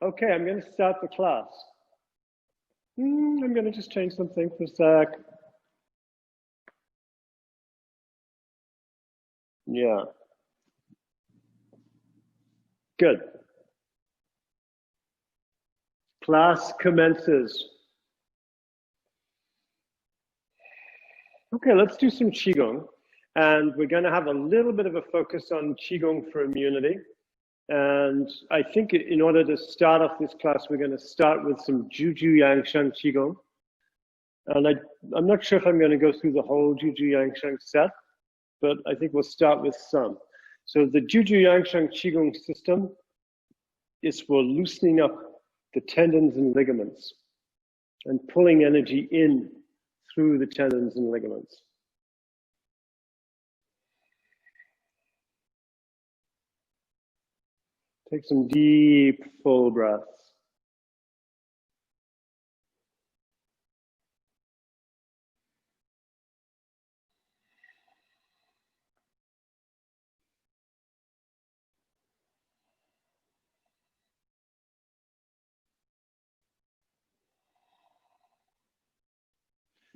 Okay, I'm going to start the class. I'm going to just change something for a sec. Yeah. Good. Class commences. Okay, let's do some Qigong. And we're going to have a little bit of a focus on Qigong for immunity. And I think in order to start off this class, we're going to start with some Juju Yangsheng Qigong. And I'm not sure if I'm going to go through the whole Juju Yangsheng set, but I think we'll start with some. So the Juju Yangsheng Qigong system is for loosening up the tendons and ligaments and pulling energy in through the tendons and ligaments. Take some deep, full breaths.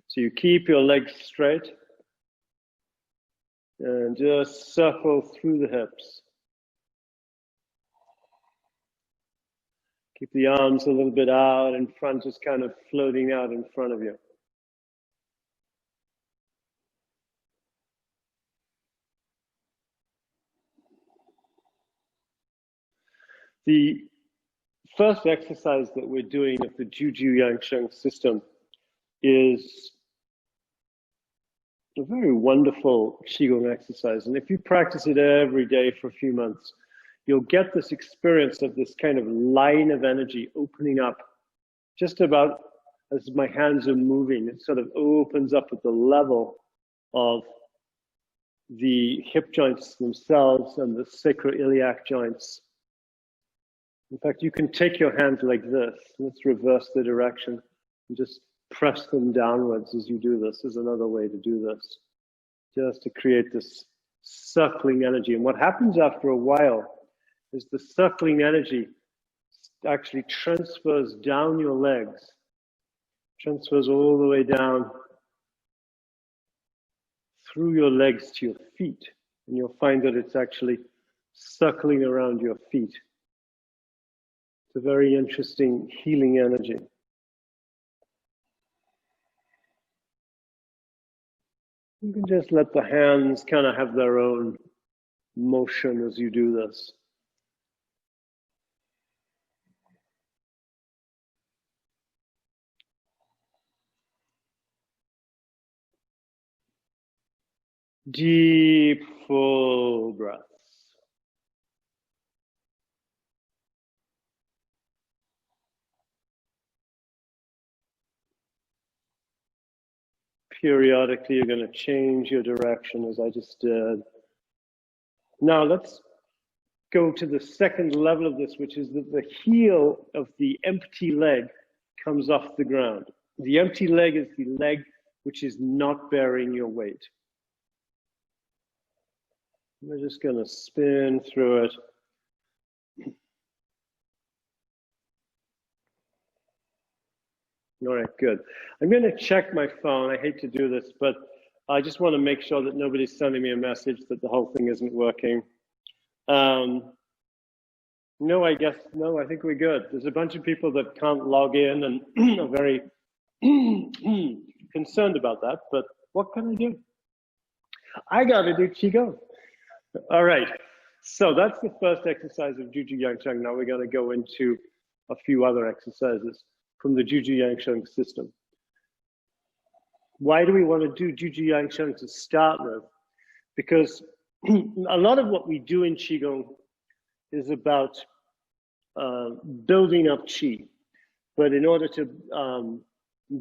So you keep your legs straight and just circle through the hips. Keep the arms a little bit out in front, just kind of floating out in front of you. The first exercise that we're doing of the Juju Yangsheng system is a very wonderful Qigong exercise. And if you practice it every day for a few months, you'll get this experience of this kind of line of energy opening up just about as my hands are moving. It sort of opens up at the level of the hip joints themselves and the sacroiliac joints. In fact, you can take your hands like this. Let's reverse the direction and just press them downwards as you do this. Is another way to do this, just to create this circling energy. And what happens after a while is the circling energy actually transfers down your legs, transfers all the way down through your legs to your feet. And you'll find that it's actually circling around your feet. It's a very interesting healing energy. You can just let the hands kind of have their own motion as you do this. Deep, full breaths. Periodically, you're going to change your direction as I just did. Now let's go to the second level of this, which is that the heel of the empty leg comes off the ground. The empty leg is the leg which is not bearing your weight. We're just going to spin through it. All right, good. I'm going to check my phone. I hate to do this, but I just want to make sure that nobody's sending me a message that the whole thing isn't working. No, I think we're good. There's a bunch of people that can't log in and are very concerned about that, but what can I do? I got to do Qigong. All right, so that's the first exercise of Juju Yangsheng. Now we're going to go into a few other exercises from the Juju Yangsheng system. Why do we want to do Juju Yangsheng to start with? Because a lot of what we do in Qigong is about building up Qi. But in order to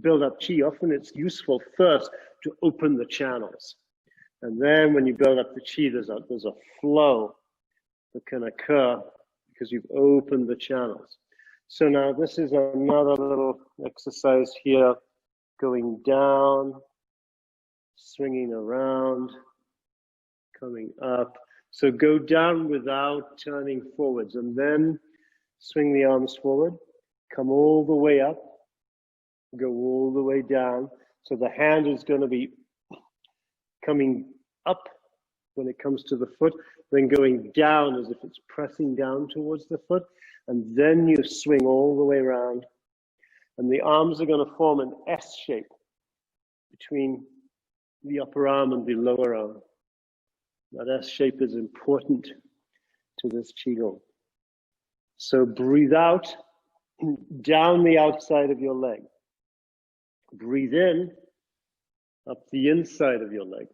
build up Qi, often it's useful first to open the channels. And then when you build up the Qi, there's a flow that can occur because you've opened the channels. So now this is another little exercise here, going down, swinging around, coming up. So go down without turning forwards, and then Swing the arms forward, come all the way up, go all the way down. So the hand is going to be coming up when it comes to the foot, then going down as if it's pressing down towards the foot, and then you swing all the way around. And the arms are going to form an S shape between the upper arm and the lower arm. That S shape is important to this Qigong. So breathe out down the outside of your leg. Breathe in up the inside of your leg.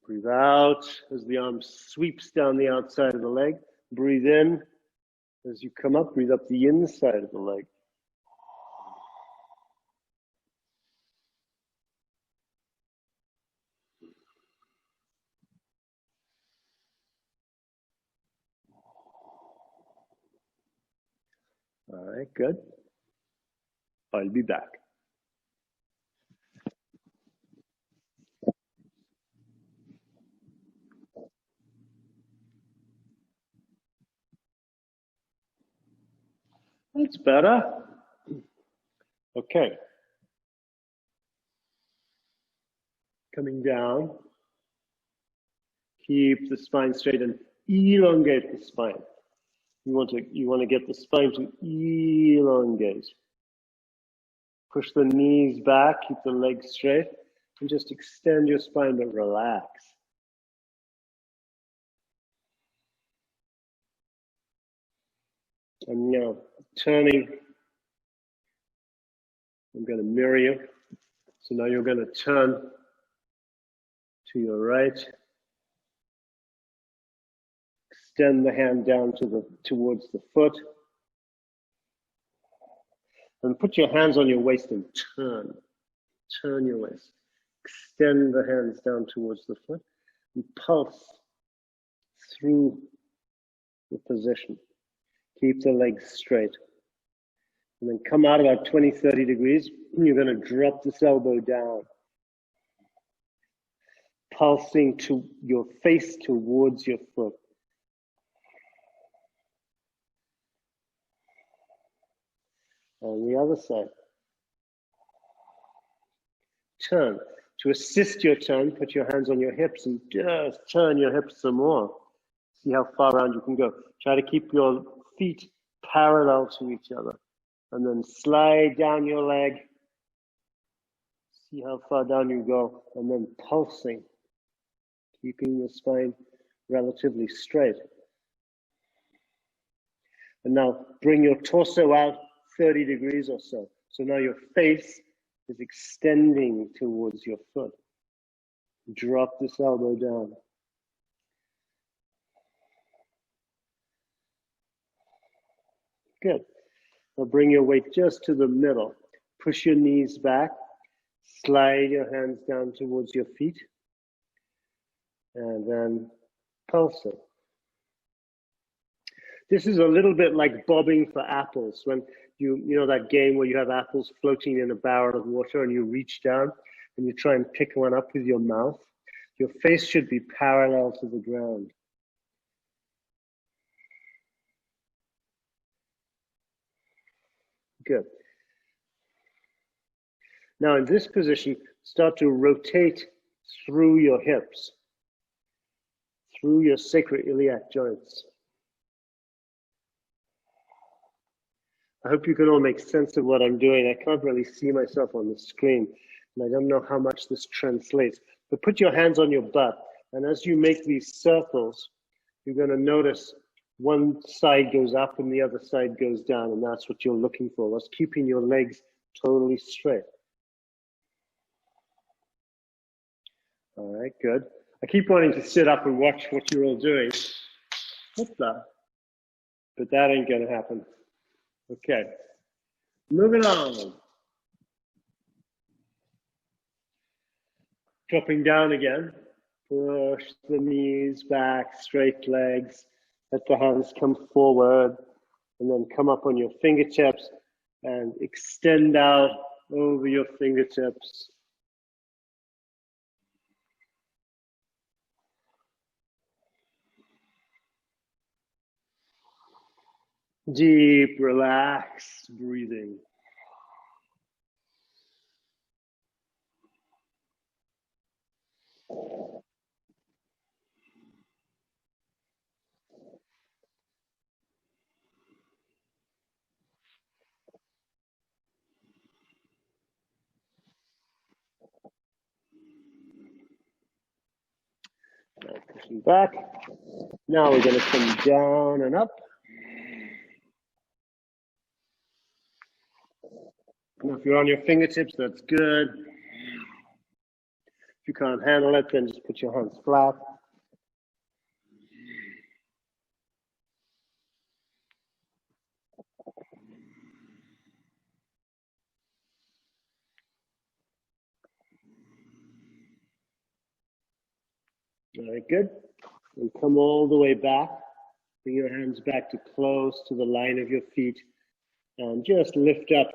Breathe out as the arm sweeps down the outside of the leg. Breathe in as you come up. Breathe up the inside of the leg. All right, good. I'll be back. That's better. Okay. Coming down. Keep the spine straight and elongate the spine. You want to get the spine to elongate. Push the knees back, keep the legs straight, and just extend your spine, but relax. And now turning, I'm going to mirror you. So now you're going to turn to your right. Extend the hand down towards the foot. And put your hands on your waist and turn. Turn your waist. Extend the hands down towards the foot and pulse through the position. Keep the legs straight. And then come out about 20, 30 degrees. You're going to drop this elbow down. Pulsing to your face towards your foot. On the other side. Turn. To assist your turn, put your hands on your hips and just turn your hips some more. See how far around you can go. Try to keep your feet parallel to each other. And then slide down your leg. See how far down you go. And then pulsing. Keeping the spine relatively straight. And now bring your torso out 30 degrees or so. So now your face is extending towards your foot. Drop this elbow down. Good. Now bring your weight just to the middle. Push your knees back. Slide your hands down towards your feet. And then pulse it. This is a little bit like bobbing for apples. When you know that game where you have apples floating in a barrel of water and you reach down and you try and pick one up with your mouth. Your face should be parallel to the ground. Good. Now in this position, start to rotate through your hips, through your sacroiliac joints. I hope you can all make sense of what I'm doing. I can't really see myself on the screen, and I don't know how much this translates. But put your hands on your butt, and as you make these circles, you're going to notice one side goes up and the other side goes down, and that's what you're looking for. That's keeping your legs totally straight. All right, good. I keep wanting to sit up and watch what you're all doing. What's that? But that ain't going to happen. Okay, moving on. Dropping down again. Push the knees back, straight legs. Let the hands come forward. And then come up on your fingertips and extend out over your fingertips. Deep, relaxed breathing. Now pushing back. Now we're going to come down and up. Now if you're on your fingertips, that's good. If you can't handle it, then just put your hands flat. All right, good. And come all the way back. Bring your hands back to close to the line of your feet. And just lift up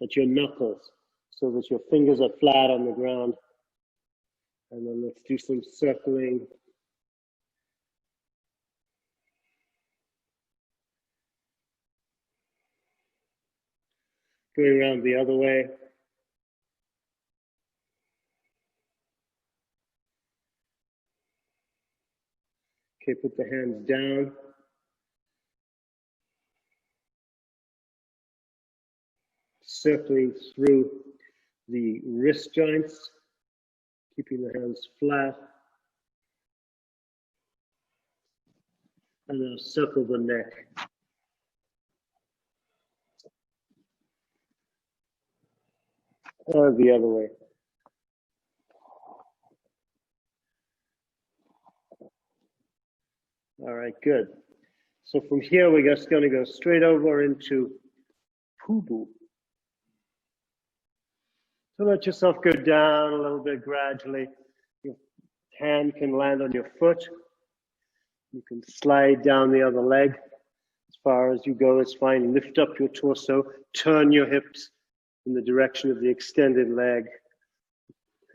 at your knuckles so that your fingers are flat on the ground. And then let's do some circling. Going around the other way. Okay, put the hands down. Circling through the wrist joints, keeping the hands flat. And then circle the neck. Or the other way. All right, good. So from here, we're just going to go straight over into Pubu. So let yourself go down a little bit gradually. Your hand can land on your foot. You can slide down the other leg. As far as you go, it's fine. Lift up your torso. Turn your hips in the direction of the extended leg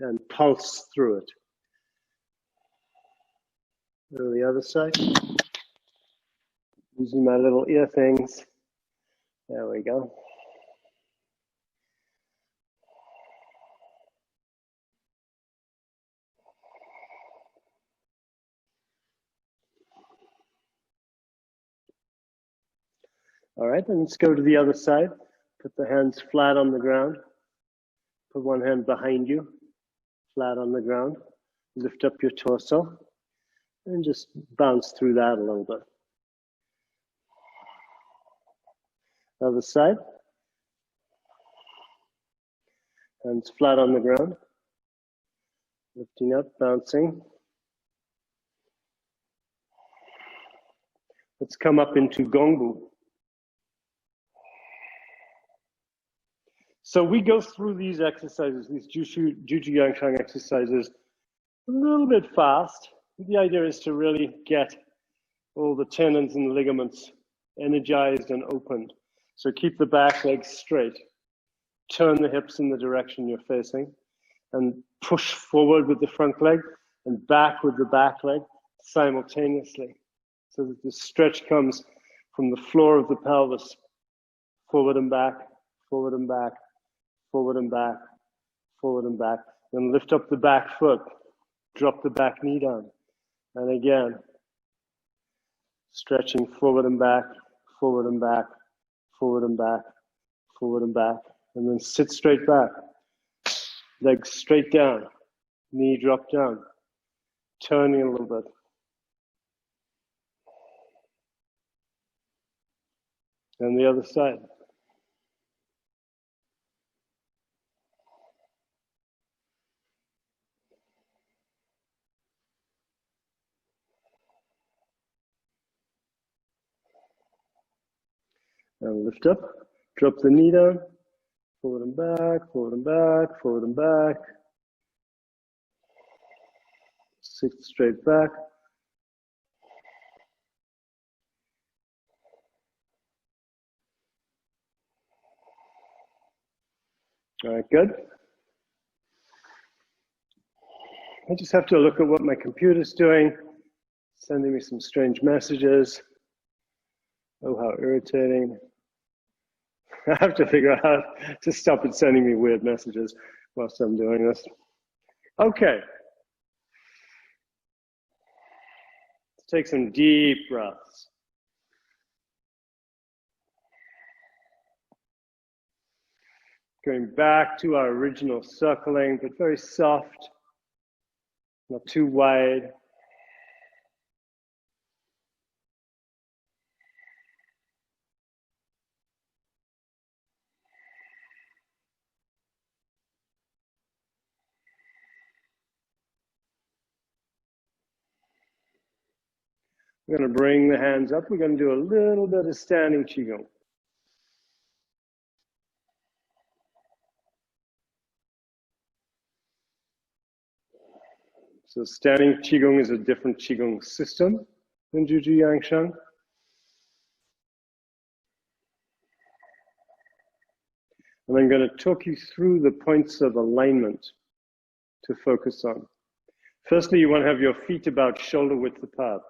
and pulse through it. Go to the other side. Using my little ear things. There we go. All right, then let's go to the other side. Put the hands flat on the ground. Put one hand behind you, flat on the ground. Lift up your torso and just bounce through that a little bit. Other side. Hands flat on the ground. Lifting up, bouncing. Let's come up into Gongbu. So we go through these exercises, these Juju-Yang-Shang exercises, a little bit fast. The idea is to really get all the tendons and the ligaments energized and opened. So keep the back leg straight. Turn the hips in the direction you're facing and push forward with the front leg and back with the back leg simultaneously. So that the stretch comes from the floor of the pelvis, forward and back, forward and back, forward and back, forward and back. Then lift up the back foot, drop the back knee down. And again, stretching forward and back, forward and back, forward and back, forward and back. And then sit straight back. Legs straight down, knee drop down. Turning a little bit. And the other side. And lift up, drop the knee down, forward and back, forward and back, forward and back. Sit straight back. All right, good. I just have to look at what my computer's doing, sending me some strange messages. Oh, how irritating. I have to figure out how to stop it sending me weird messages whilst I'm doing this. Okay. Let's take some deep breaths. Going back to our original circling, but very soft, not too wide. We're going to bring the hands up. We're going to do a little bit of standing Qigong. So standing Qigong is a different Qigong system than Juju Yangsheng. And I'm going to talk you through the points of alignment to focus on. Firstly, you want to have your feet about shoulder width apart.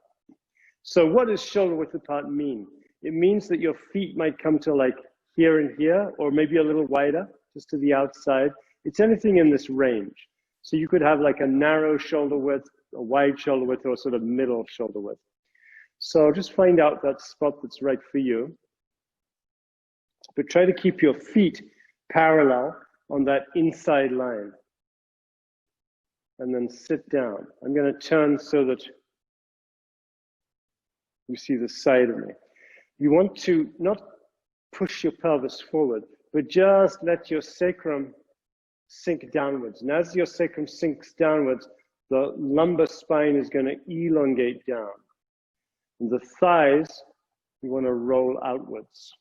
So what does shoulder width apart mean? It means that your feet might come to like here and here, or maybe a little wider, just to the outside. It's anything in this range. So you could have like a narrow shoulder width, a wide shoulder width, or sort of middle shoulder width. So just find out that spot that's right for you. But try to keep your feet parallel on that inside line. And then sit down. I'm going to turn so that you see the side of me. You want to not push your pelvis forward, but just let your sacrum sink downwards. And as your sacrum sinks downwards, the lumbar spine is going to elongate down. And the thighs, you want to roll outwards.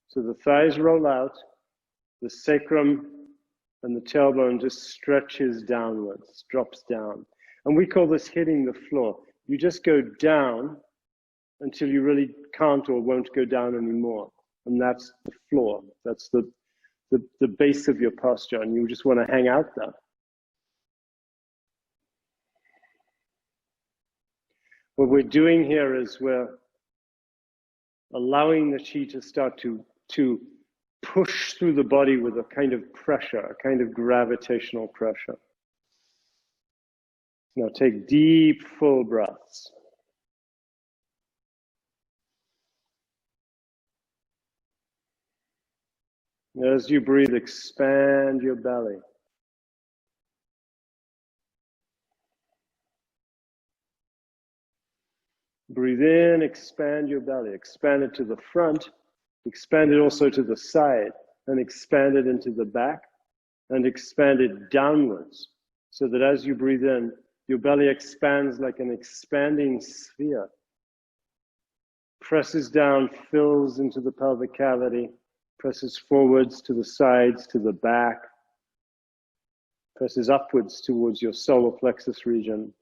So the thighs roll out, the sacrum and the tailbone just stretches downwards, drops down. And we call this hitting the floor. You just go down until you really can't or won't go down anymore. And that's the floor. That's the base of your posture, and you just want to hang out there. What we're doing here is we're allowing the qi to start to push through the body with a kind of pressure, a kind of gravitational pressure. Now take deep, full breaths. As you breathe, expand your belly. Breathe in, expand your belly. Expand it to the front, expand it also to the side, and expand it into the back, and expand it downwards, so that as you breathe in, your belly expands like an expanding sphere. Presses down, fills into the pelvic cavity, presses forwards to the sides, to the back, presses upwards towards your solar plexus region.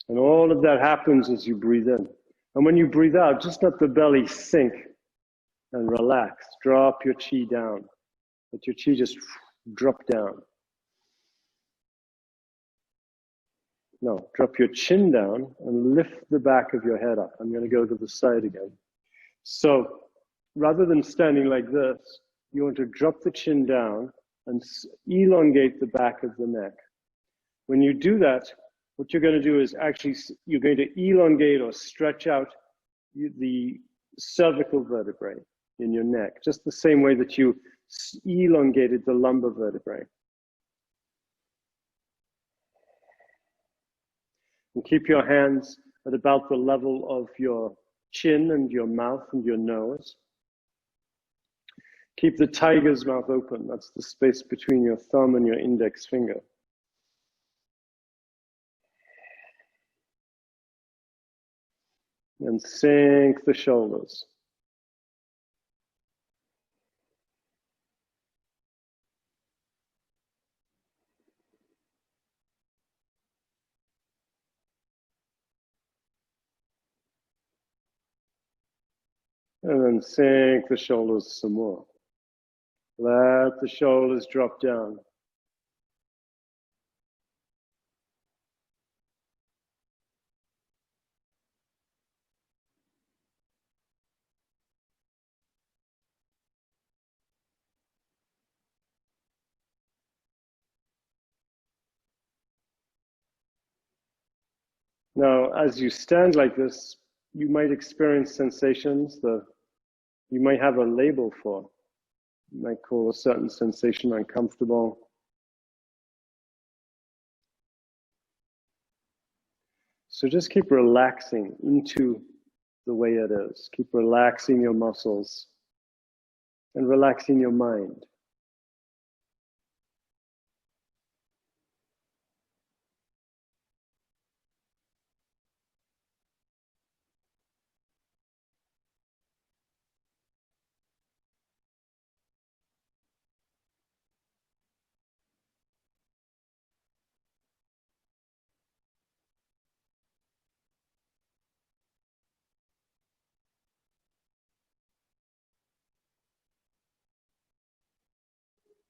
And all of that happens as you breathe in. And when you breathe out, just let the belly sink and relax. Drop your qi down. Let your qi just drop down. No, drop your chin down and lift the back of your head up. I'm going to go to the side again. So rather than standing like this, you want to drop the chin down and elongate the back of the neck. When you do that, what you're going to do is actually, you're going to elongate or stretch out the cervical vertebrae in your neck, just the same way that you elongated the lumbar vertebrae. And keep your hands at about the level of your chin and your mouth and your nose. Keep the tiger's mouth open. That's the space between your thumb and your index finger. And sink the shoulders. And then sink the shoulders some more. Let the shoulders drop down. Now, as you stand like this, you might experience sensations that you might have a label for. You might call a certain sensation uncomfortable. So just keep relaxing into the way it is. Keep relaxing your muscles and relaxing your mind.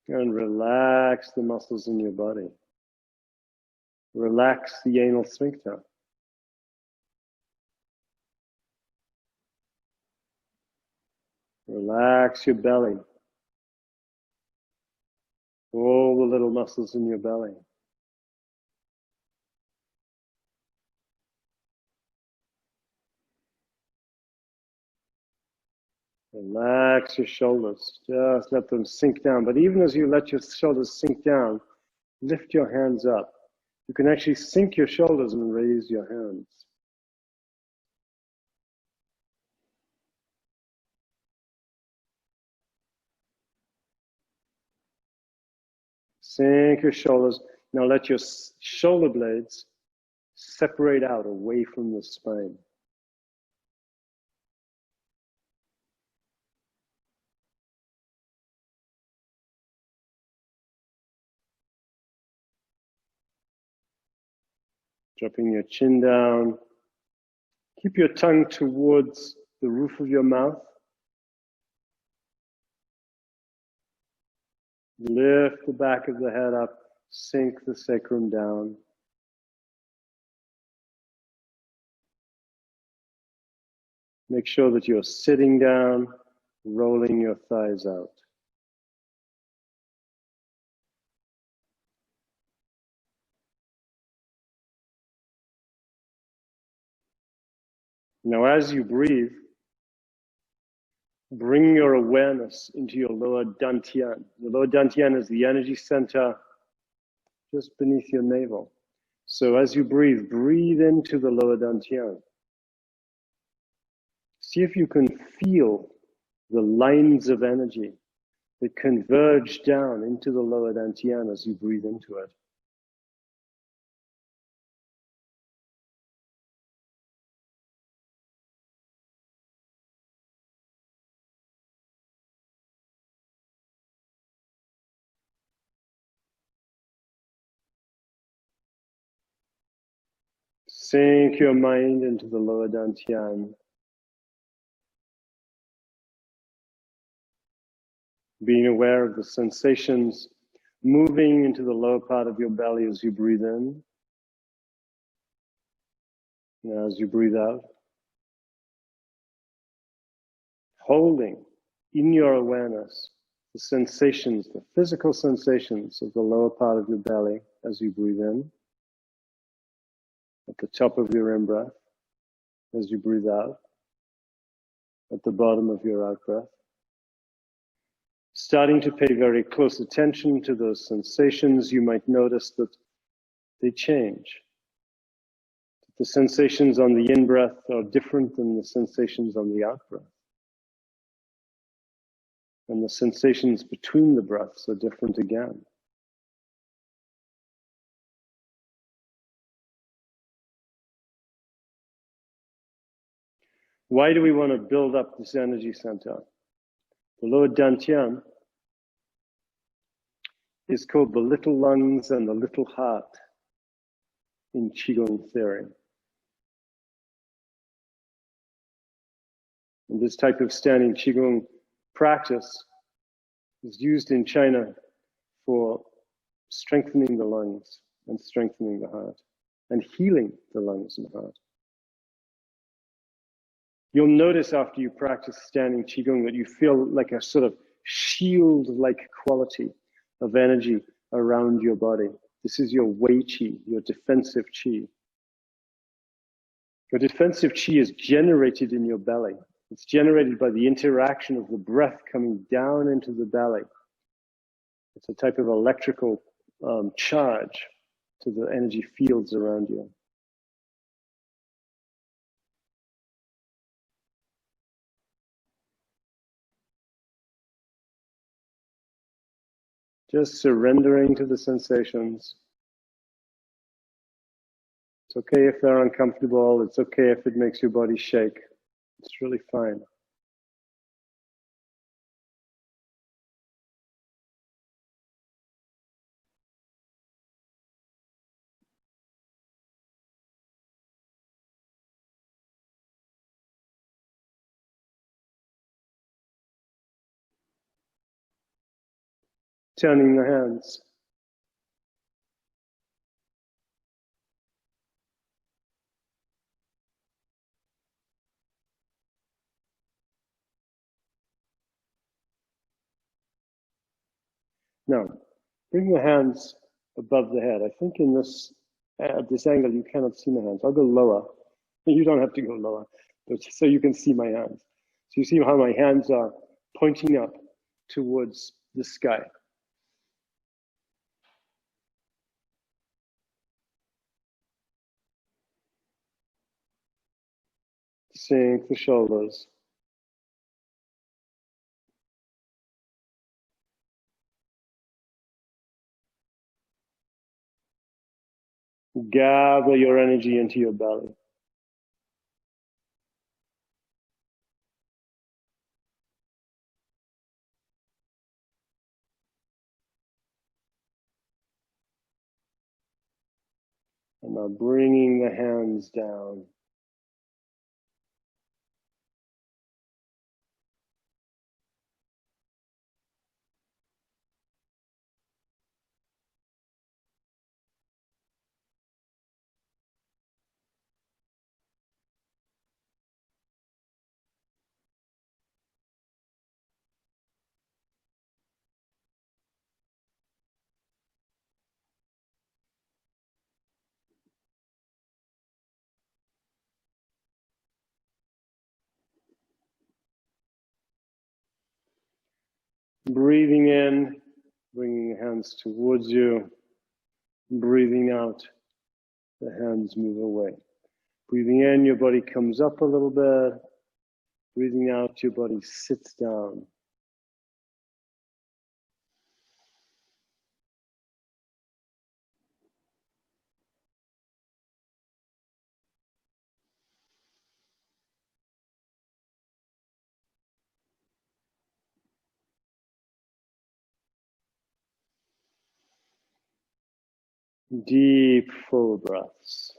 And relax the muscles in your body. Relax the anal sphincter. Relax your belly. All the little muscles in your belly. Relax your shoulders. Just let them sink down. But even as you let your shoulders sink down, lift your hands up. You can actually sink your shoulders and raise your hands. Sink your shoulders. Now let your shoulder blades separate out away from the spine. Dropping your chin down. Keep your tongue towards the roof of your mouth. Lift the back of the head up. Sink the sacrum down. Make sure that you're sitting down, rolling your thighs out. Now, as you breathe, bring your awareness into your lower dantian. The lower dantian is the energy center just beneath your navel. So as you breathe, breathe into the lower dantian. See if you can feel the lines of energy that converge down into the lower dantian as you breathe into it. Sink your mind into the lower dantian. Being aware of the sensations moving into the lower part of your belly as you breathe in. And as you breathe out. Holding in your awareness the sensations, the physical sensations of the lower part of your belly as you breathe in. At the top of your in-breath, as you breathe out, at the bottom of your out-breath. Starting to pay very close attention to those sensations, you might notice that they change. The sensations on the in-breath are different than the sensations on the out-breath. And the sensations between the breaths are different again. Why do we want to build up this energy center? The lower dantian is called the little lungs and the little heart in Qigong theory. In this type of standing Qigong practice, It's used in China for strengthening the lungs and strengthening the heart and healing the lungs and heart. You'll notice after you practice standing Qigong that you feel like a sort of shield-like quality of energy around your body. This is your Wei Qi, your defensive Qi. Your defensive Qi is generated in your belly. It's generated by the interaction of the breath coming down into the belly. It's a type of electrical charge to the energy fields around you. Just surrendering to the sensations. It's okay if they're uncomfortable. It's okay if it makes your body shake. It's really fine. Turning the hands. Now, bring the hands above the head. I think in this, at this angle, you cannot see my hands. I'll go lower. You don't have to go lower, but so you can see my hands. So you see how my hands are pointing up towards the sky. Sink the shoulders. Gather your energy into your belly. And now bringing the hands down. Breathing in, bringing the hands towards you. Breathing out, the hands move away. Breathing in, your body comes up a little bit. Breathing out, your body sits down. Deep, full breaths.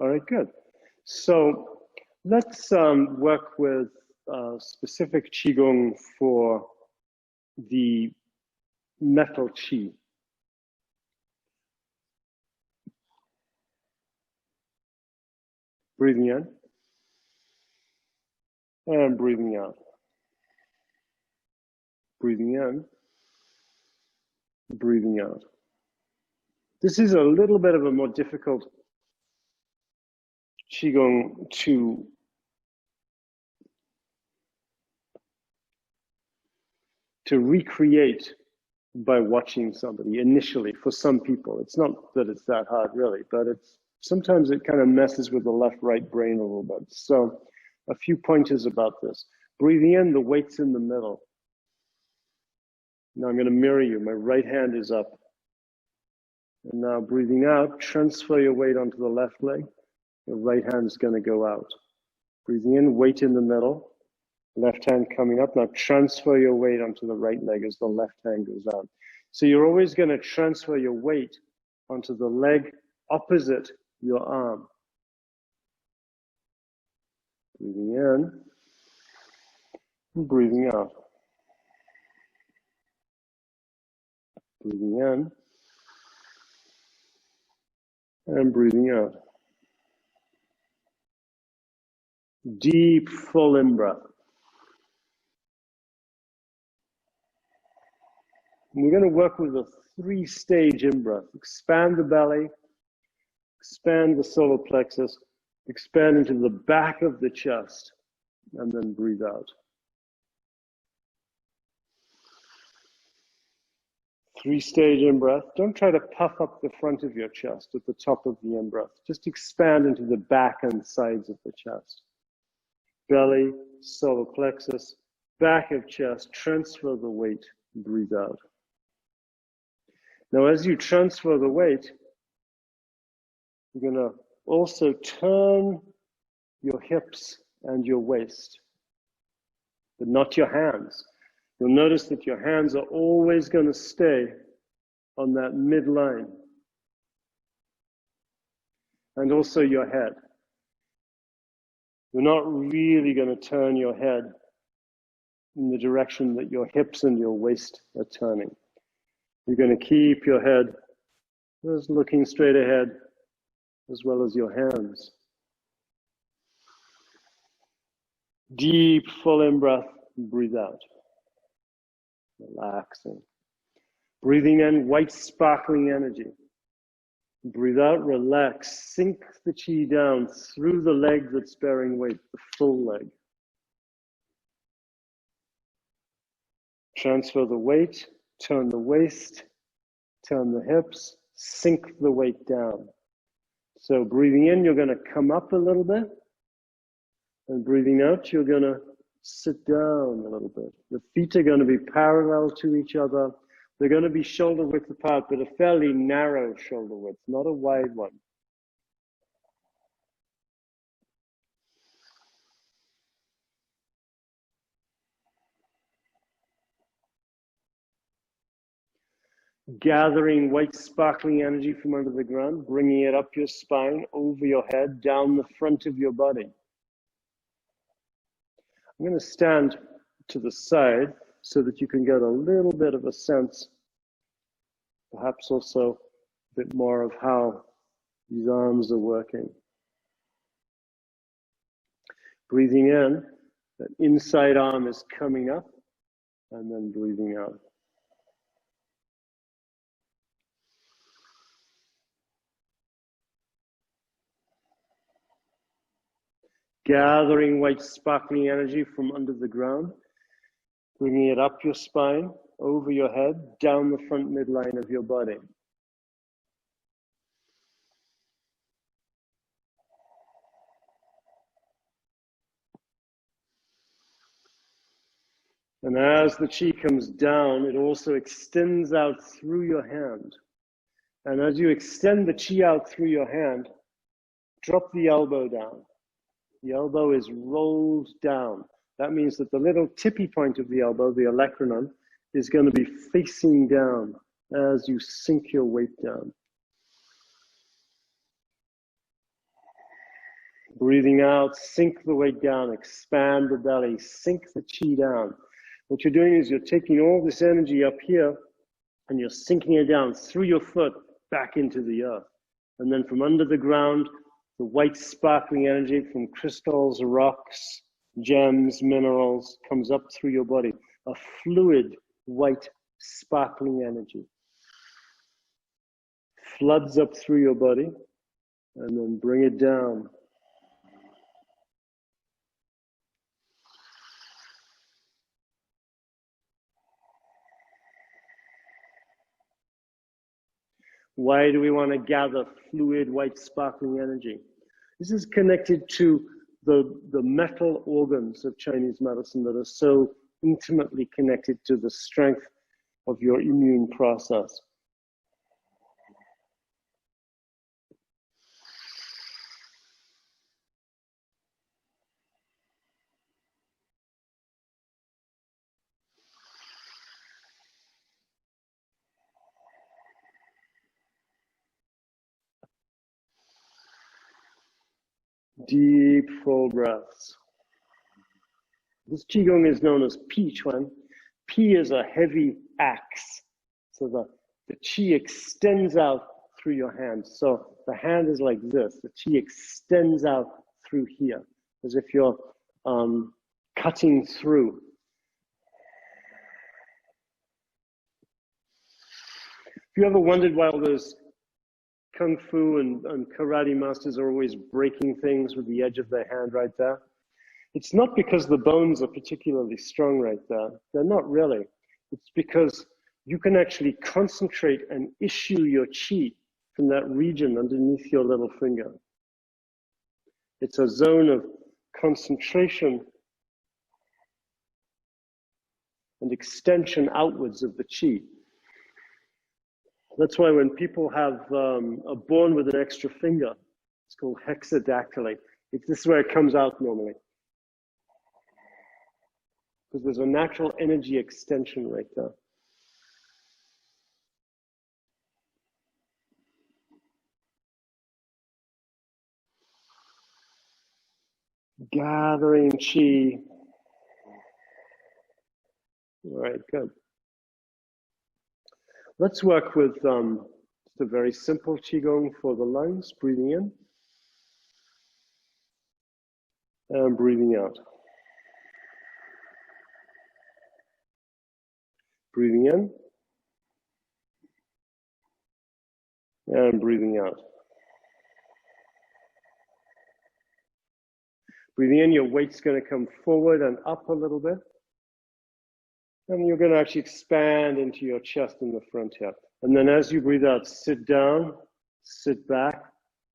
All right, good. So let's work with specific Qigong for the metal Qi. Breathing in and breathing out. Breathing in, breathing out. This is a little bit of a more difficult Qigong to recreate by watching somebody initially. For some people, it's not that it's that hard really, but it's sometimes it kind of messes with the left-right brain a little bit. So a few pointers about this. Breathing in, the weight's in the middle. Now I'm going to mirror you. My right hand is up. And now breathing out, transfer your weight onto the left leg. The right hand is going to go out. Breathing in, weight in the middle. Left hand coming up. Now transfer your weight onto the right leg as the left hand goes out. So you're always going to transfer your weight onto the leg opposite your arm. Breathing in and breathing out. Breathing in and breathing out. Deep, full in-breath. We're going to work with a 3-stage in-breath. Expand the belly, expand the solar plexus, expand into the back of the chest, and then breathe out. 3-stage in-breath. Don't try to puff up the front of your chest at the top of the in-breath. Just expand into the back and sides of the chest. Belly, solar plexus, back of chest, transfer the weight, breathe out. Now as you transfer the weight, you're going to also turn your hips and your waist, but not your hands. You'll notice that your hands are always going to stay on that midline. And also your head. You're not really going to turn your head in the direction that your hips and your waist are turning. You're going to keep your head just looking straight ahead, as well as your hands. Deep, full in-breath, breathe out. Relaxing. Breathing in, white, sparkling energy. Breathe out, relax. Sink the chi down through the leg that's bearing weight, the full leg. Transfer the weight, turn the waist, turn the hips, sink the weight down. So breathing in, you're going to come up a little bit. And breathing out, you're going to sit down a little bit. The feet are going to be parallel to each other. They're going to be shoulder width apart, but a fairly narrow shoulder width, not a wide one. Gathering white sparkling energy from under the ground, bringing it up your spine, over your head, down the front of your body. I'm going to stand to the side so that you can get a little bit of a sense, perhaps also a bit more of how these arms are working. Breathing in, that inside arm is coming up, and then breathing out. Gathering white sparkling energy from under the ground, bringing it up your spine, over your head, down the front midline of your body. And as the chi comes down, it also extends out through your hand. And as you extend the chi out through your hand, drop the elbow down. The elbow is rolled down. That means that the little tippy point of the elbow, the olecranon, is going to be facing down as you sink your weight down. Breathing out, sink the weight down, expand the belly, sink the chi down. What you're doing is you're taking all this energy up here and you're sinking it down through your foot back into the earth. And then from under the ground, the white sparkling energy from crystals, rocks, gems, minerals comes up through your body. A fluid, white, sparkling energy floods up through your body and then bring it down. Why do we want to gather fluid, white, sparkling energy? This is connected to the metal organs of Chinese medicine that are so intimately connected to the strength of your immune process. Deep, full breaths. This Qigong is known as Pi Chuan. Pi is a heavy axe. So the Qi extends out through your hand. So the hand is like this. The Qi extends out through here, as if you're cutting through. If you ever wondered why all those Kung Fu and karate masters are always breaking things with the edge of their hand right there, it's not because the bones are particularly strong right there. They're not really. It's because you can actually concentrate and issue your qi from that region underneath your little finger. It's a zone of concentration and extension outwards of the qi. That's why when people are born with an extra finger, it's called hexadactyly. This is where it comes out normally. Because there's a natural energy extension right there. Gathering qi. All right, good. Let's work with just a very simple Qigong for the lungs, breathing in and breathing out. Breathing in and breathing out. Breathing in, your weight's going to come forward and up a little bit. And you're going to actually expand into your chest and the front hip. And then as you breathe out, sit down, sit back,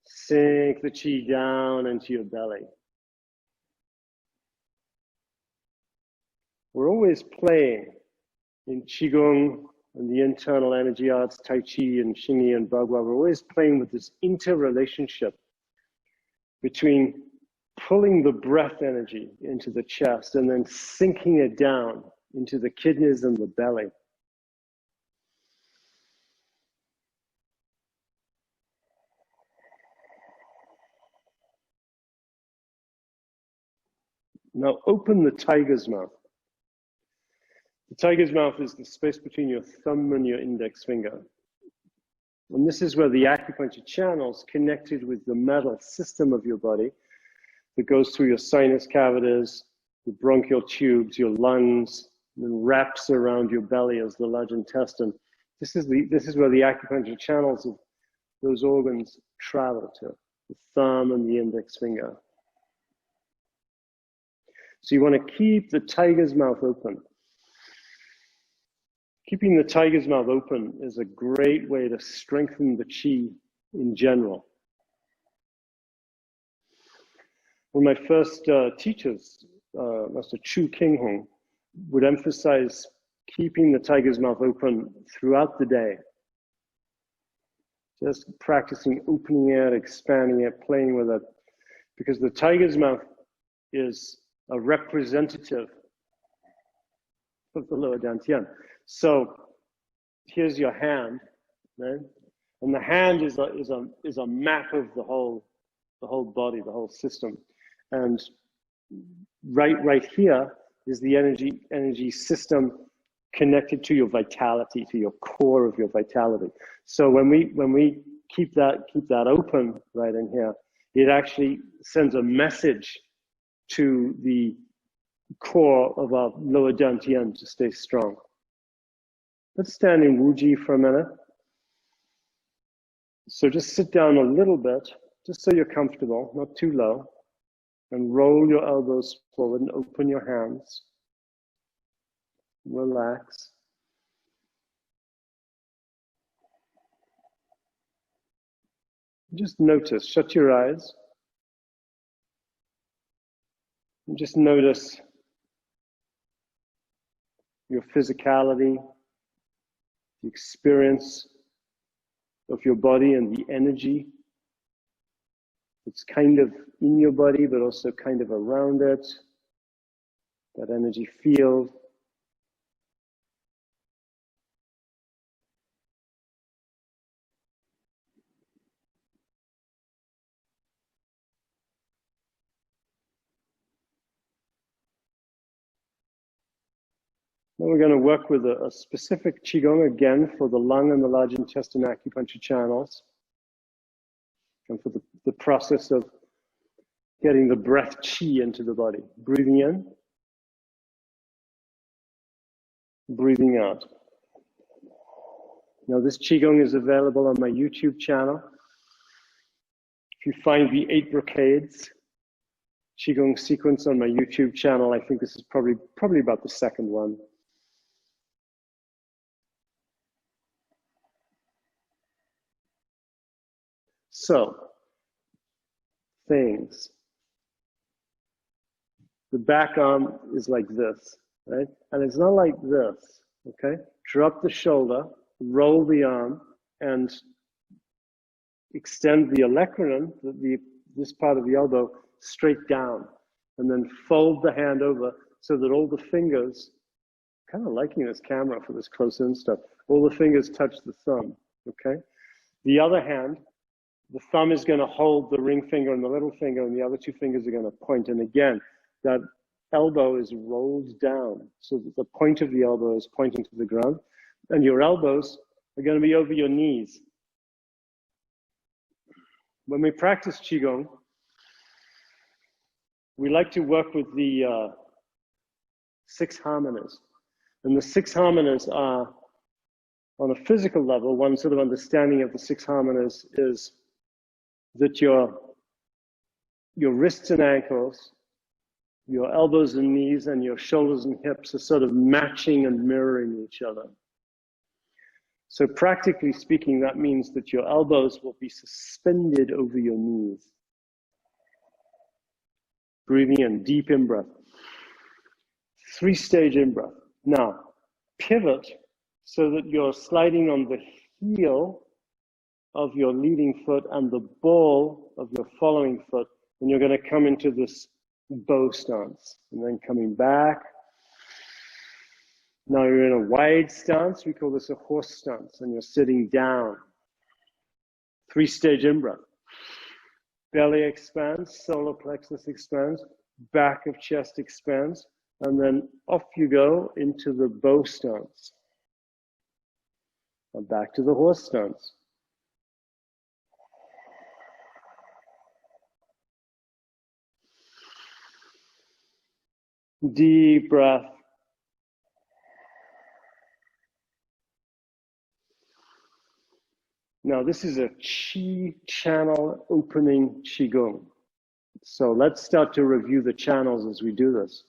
sink the qi down into your belly. We're always playing in Qigong and the internal energy arts, Tai Chi and Xingyi and Bagua. We're always playing with this interrelationship between pulling the breath energy into the chest and then sinking it down into the kidneys and the belly. Now open the tiger's mouth. The tiger's mouth is the space between your thumb and your index finger. And this is where the acupuncture channels connected with the metal system of your body that goes through your sinus cavities, the bronchial tubes, your lungs, and wraps around your belly as the large intestine. This is where the acupuncture channels of those organs travel to, the thumb and the index finger. So you want to keep the tiger's mouth open. Keeping the tiger's mouth open is a great way to strengthen the qi in general. One of my first teachers, Master Chu Kinghong, would emphasize keeping the tiger's mouth open throughout the day. Just practicing opening it, expanding it, playing with it. Because the tiger's mouth is a representative of the lower dantian. So here's your hand, right? And the hand is a map of the whole body, the whole system. And right here is the energy system connected to your vitality, to your core of your vitality. So when we keep that open right in here, it actually sends a message to the core of our lower dantian to stay strong. Let's stand in Wuji for a minute. So just sit down a little bit, just so you're comfortable, not too low, and roll your elbows forward and open your hands. Relax. Just notice, shut your eyes, and just notice your physicality, the experience of your body and the energy. It's kind of in your body, but also kind of around it, that energy field. Now we're going to work with a specific Qigong again for the lung and the large intestine acupuncture channels, and for the process of getting the breath qi into the body. Breathing in, breathing out. Now this Qigong is available on my YouTube channel. If you find the 8 brocades Qigong sequence on my YouTube channel, I think this is probably about the second one. So, things. The back arm is like this, right? And it's not like this, okay? Drop the shoulder, roll the arm, and extend the olecranon, this part of the elbow, straight down. And then fold the hand over so that all the fingers, kind of liking this camera for this close-in stuff, all the fingers touch the thumb, okay? The other hand, the thumb is going to hold the ring finger and the little finger, and the other 2 fingers are going to point. And again, that elbow is rolled down so that the point of the elbow is pointing to the ground, and your elbows are going to be over your knees. When we practice Qigong, we like to work with the 6 harmonas. And the 6 harmonas are, on a physical level, one sort of understanding of the 6 harmonas is that your wrists and ankles, your elbows and knees, and your shoulders and hips are sort of matching and mirroring each other. So practically speaking, that means that your elbows will be suspended over your knees. Breathing in, deep in-breath. 3-stage in-breath. Now, pivot so that you're sliding on the heel of your leading foot and the ball of your following foot, and you're going to come into this bow stance, and then coming back. Now you're in a wide stance. We call this a horse stance, and you're sitting down. 3-stage in-breath. Belly expands, solar plexus expands, back of chest expands, and then off you go into the bow stance. And back to the horse stance. Deep breath. Now this is a Qi channel opening Qigong. So let's start to review the channels as we do this.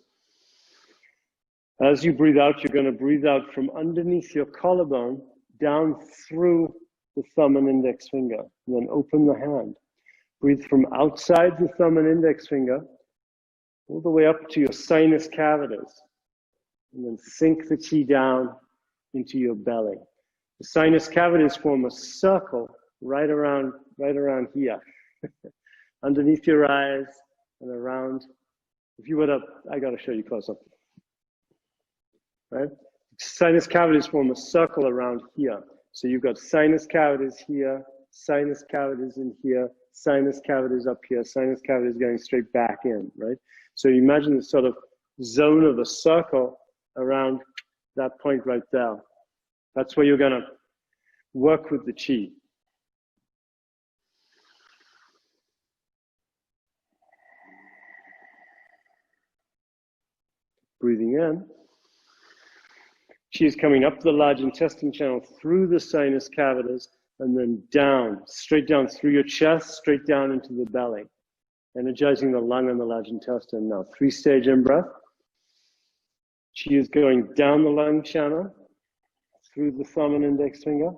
As you breathe out, you're going to breathe out from underneath your collarbone down through the thumb and index finger, and then open the hand. Breathe from outside the thumb and index finger all the way up to your sinus cavities, and then sink the qi down into your belly. The sinus cavities form a circle right around here, underneath your eyes and around. If you were to, I got to show you close up, right? Sinus cavities form a circle around here. So you've got sinus cavities here, sinus cavities in here, sinus cavities up here, sinus cavities going straight back in, right? So you imagine the sort of zone of a circle around that point right there. That's where you're going to work with the qi. Breathing in. Qi is coming up the large intestine channel through the sinus cavities and then down, straight down through your chest, straight down into the belly, energizing the lung and the large intestine. Now, 3-stage in-breath. Qi is going down the lung channel, through the thumb and index finger,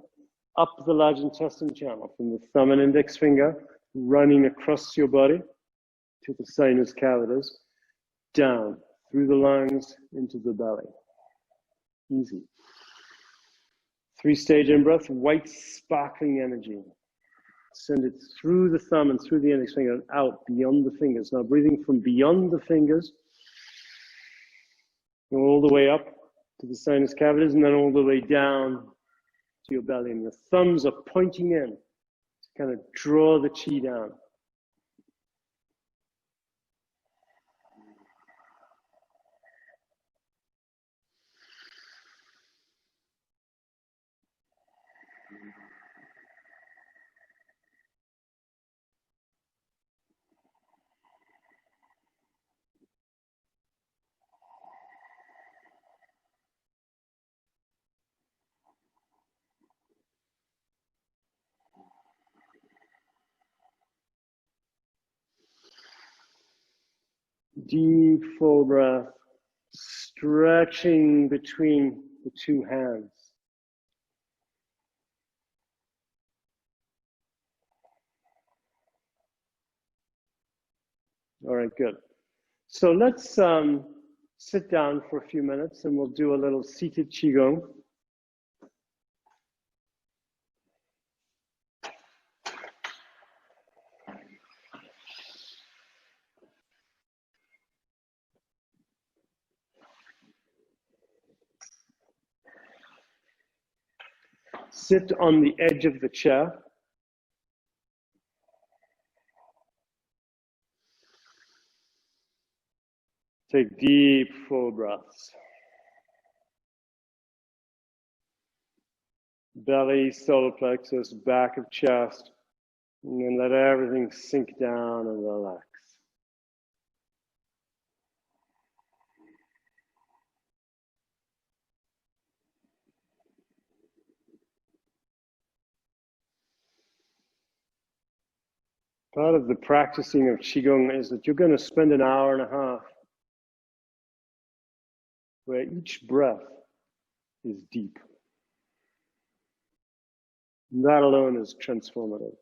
up the large intestine channel from the thumb and index finger, running across your body to the sinus cavities, down through the lungs into the belly. Easy. 3-stage in-breath, white sparkling energy. Send it through the thumb and through the index finger and out beyond the fingers. Now breathing from beyond the fingers, all the way up to the sinus cavities, and then all the way down to your belly. And your thumbs are pointing in to kind of draw the chi down. Deep full breath, stretching between the two hands. All right, good. So let's sit down for a few minutes and we'll do a little seated Qigong. Sit on the edge of the chair. Take deep, full breaths. Belly, solar plexus, back of chest, and then let everything sink down and relax. Part of the practicing of Qigong is that you're going to spend an hour and a half where each breath is deep. And that alone is transformative.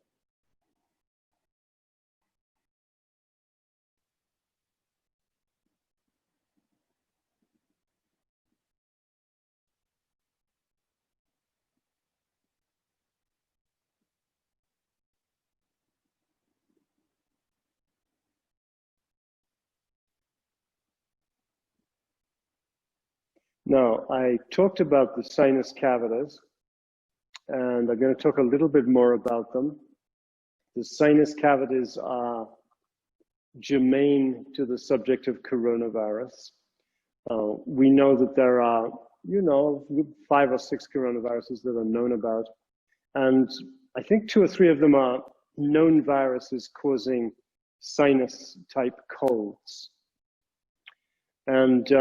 Now, I talked about the sinus cavities, and I'm going to talk a little bit more about them. The sinus cavities are germane to the subject of coronavirus. We know that there are, 5 or 6 coronaviruses that are known about. And I think 2 or 3 of them are known viruses causing sinus type colds. And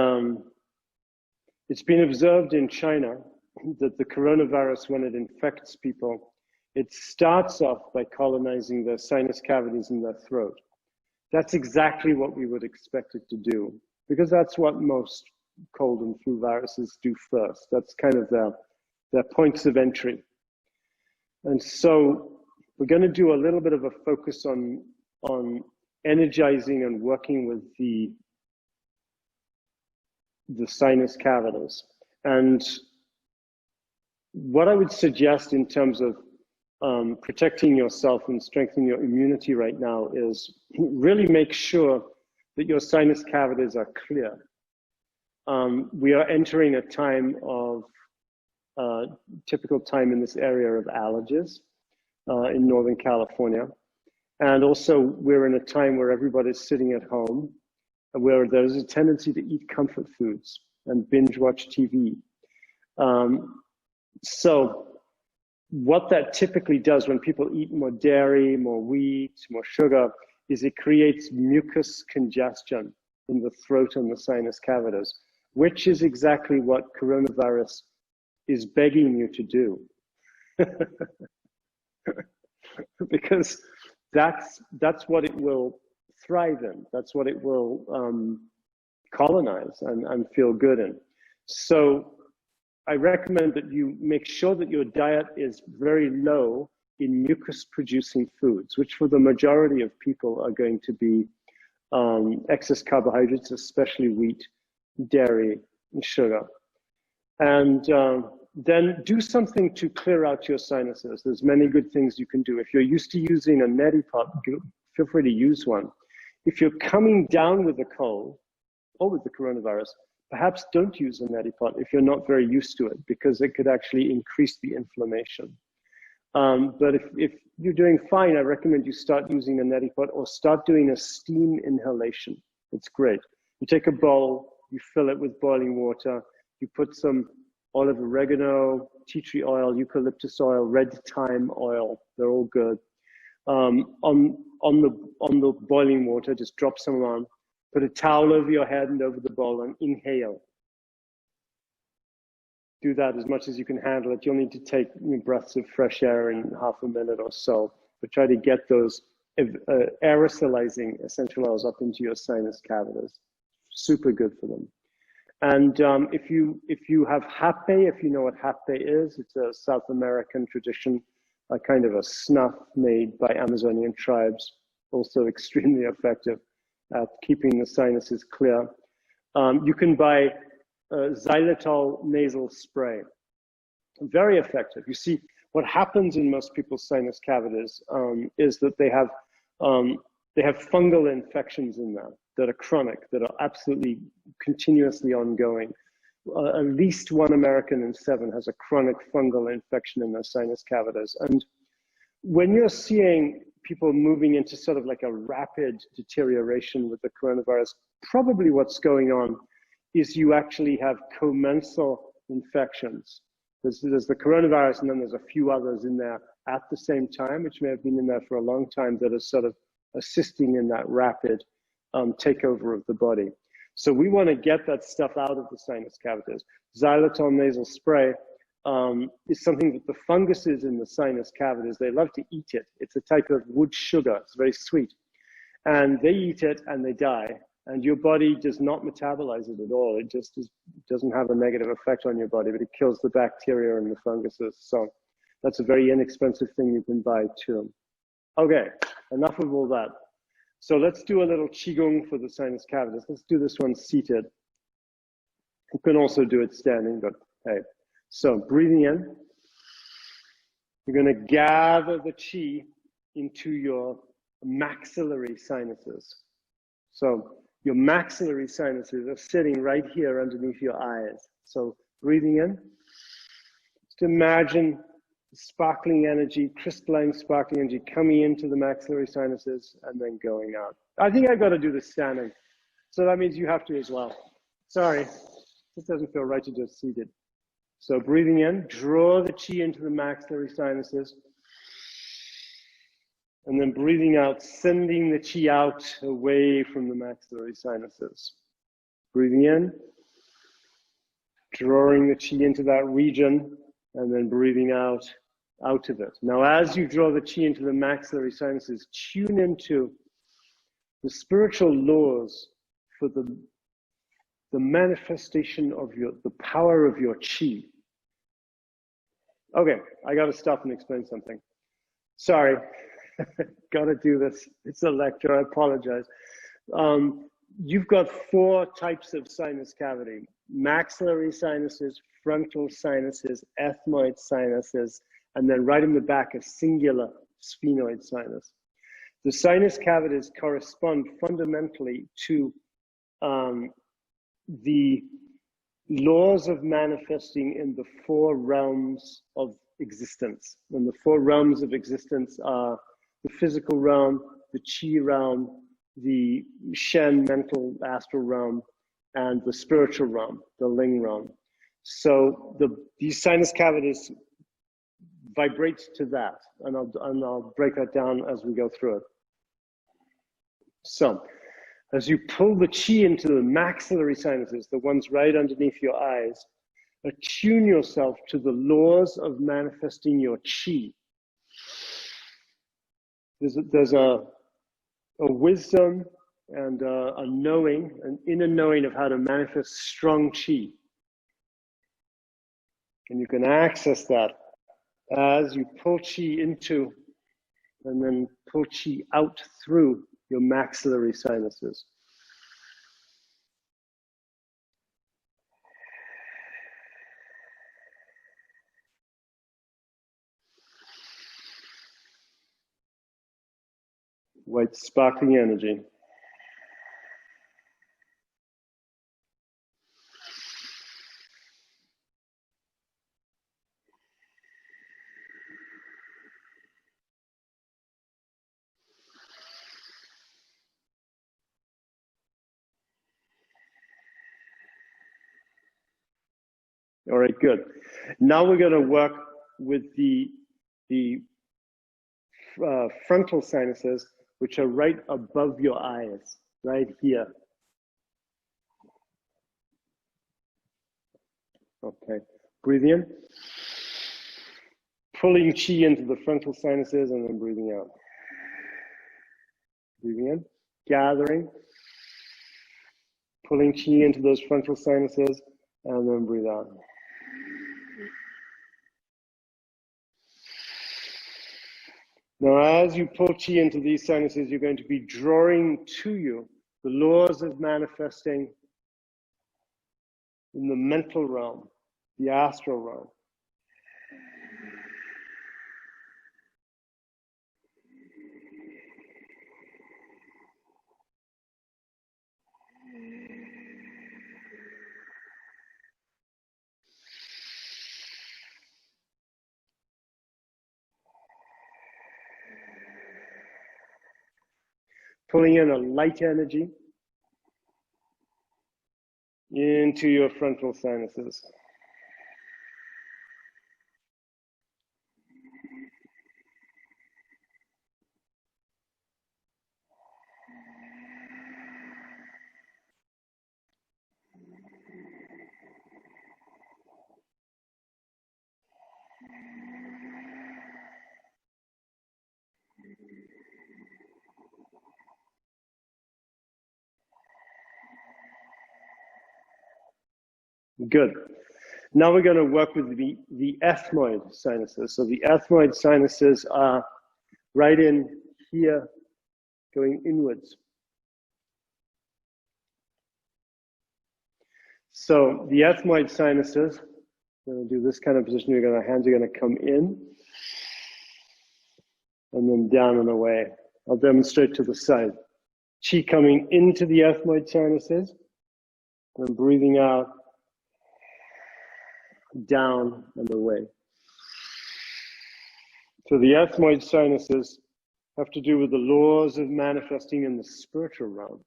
it's been observed in China that the coronavirus, when it infects people, it starts off by colonizing their sinus cavities in their throat. That's exactly what we would expect it to do, because that's what most cold and flu viruses do first. That's kind of their points of entry. And so we're going to do a little bit of a focus on energizing and working with the sinus cavities. And what I would suggest in terms of protecting yourself and strengthening your immunity right now is really make sure that your sinus cavities are clear. We are entering a time of typical time in this area of allergies in Northern California. And also we're in a time where everybody's sitting at home, where there's a tendency to eat comfort foods and binge watch TV. So what that typically does when people eat more dairy, more wheat, more sugar, is it creates mucus congestion in the throat and the sinus cavities, which is exactly what coronavirus is begging you to do. Because that's what it will thrive in. That's what it will colonize and feel good in. So I recommend that you make sure that your diet is very low in mucus-producing foods, which for the majority of people are going to be excess carbohydrates, especially wheat, dairy, and sugar. And then do something to clear out your sinuses. There's many good things you can do. If you're used to using a neti pot, feel free to use one. If you're coming down with a cold or with the coronavirus, perhaps don't use a neti pot if you're not very used to it, because it could actually increase the inflammation. But if you're doing fine, I recommend you start using a neti pot or start doing a steam inhalation. It's great. You take a bowl, you fill it with boiling water, you put some olive oregano, tea tree oil, eucalyptus oil, red thyme oil. They're all good. On the boiling water, just drop some on. Put a towel over your head and over the bowl and inhale. Do that as much as you can handle it. You'll need to take breaths of fresh air in half a minute or so, but try to get those aerosolizing essential oils up into your sinus cavities. Super good for them. And if you have hape, if you know what hape is, it's a South American tradition, a kind of a snuff made by Amazonian tribes, also extremely effective at keeping the sinuses clear. You can buy xylitol nasal spray, very effective. You see, what happens in most people's sinus cavities is that they have fungal infections in there that are chronic, that are absolutely continuously ongoing. At least 1 American in 7 has a chronic fungal infection in their sinus cavities. And when you're seeing people moving into sort of like a rapid deterioration with the coronavirus, probably what's going on is you actually have commensal infections. There's the coronavirus, and then there's a few others in there at the same time, which may have been in there for a long time, that are sort of assisting in that rapid takeover of the body. So we want to get that stuff out of the sinus cavities. Xylitol nasal spray is something that the funguses in the sinus cavities, they love to eat it. It's a type of wood sugar. It's very sweet. And they eat it and they die. And your body does not metabolize it at all. It just doesn't have a negative effect on your body, but it kills the bacteria and the funguses. So that's a very inexpensive thing you can buy too. Okay, enough of all that. So let's do a little Qigong for the sinus cavities. Let's do this one seated. You can also do it standing, but hey. So breathing in, you're going to gather the Qi into your maxillary sinuses. So your maxillary sinuses are sitting right here underneath your eyes. So breathing in, just imagine sparkling energy, crystalline sparkling energy coming into the maxillary sinuses and then going out. I think I've got to do this standing. So that means you have to as well. Sorry, it doesn't feel right to do it seated. So breathing in, draw the Qi into the maxillary sinuses. And then breathing out, sending the Qi out away from the maxillary sinuses. Breathing in, drawing the Qi into that region, and then breathing out of it. Now, as you draw the Qi into the maxillary sinuses, tune into the spiritual laws for the manifestation of the power of your Qi. Okay, I got to stop and explain something. Sorry, got to do this. It's a lecture, I apologize. You've got 4 types of sinus cavity: maxillary sinuses, frontal sinuses, ethmoid sinuses, and then right in the back, a singular sphenoid sinus. The sinus cavities correspond fundamentally to the laws of manifesting in the 4 realms of existence. And the 4 realms of existence are the physical realm, the Qi realm, the Shen, mental, astral realm, and the spiritual realm, the Ling realm. So these sinus cavities vibrate to that, and I'll break that down as we go through it. So, as you pull the Qi into the maxillary sinuses, the ones right underneath your eyes, attune yourself to the laws of manifesting your Qi. There's a wisdom and a knowing, an inner knowing of how to manifest strong Qi. And you can access that as you pull Qi into and then pull Qi out through your maxillary sinuses. White sparkling energy. All right, good. Now we're going to work with the frontal sinuses, which are right above your eyes, right here. Okay, breathe in. Pulling Qi into the frontal sinuses and then breathing out. Breathing in, gathering. Pulling Qi into those frontal sinuses and then breathe out. Now, as you pull Qi into these sinuses, you're going to be drawing to you the laws of manifesting in the mental realm, the astral realm. Pulling in a light energy into your frontal sinuses. Good. Now we're going to work with the ethmoid sinuses. So the ethmoid sinuses are right in here, going inwards. So the ethmoid sinuses, we're going to do this kind of position. Hands are going to come in and then down and away. I'll demonstrate to the side. Qi coming into the ethmoid sinuses and breathing out down and away. So the ethmoid sinuses have to do with the laws of manifesting in the spiritual realm.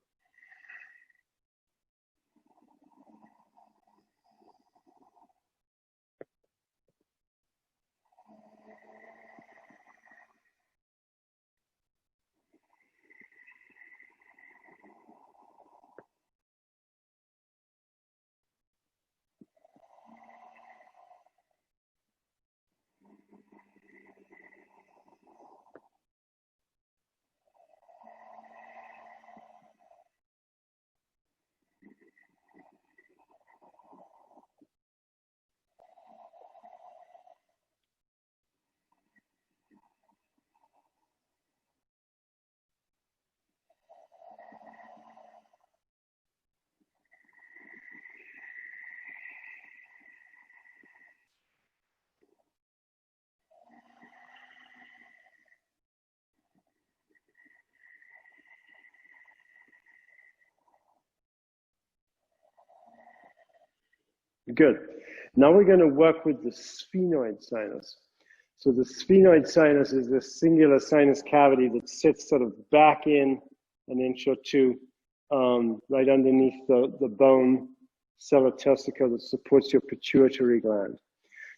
Good. Now we're going to work with the sphenoid sinus. So the sphenoid sinus is this singular sinus cavity that sits sort of back in an inch or two, right underneath the bone sella turcica that supports your pituitary gland.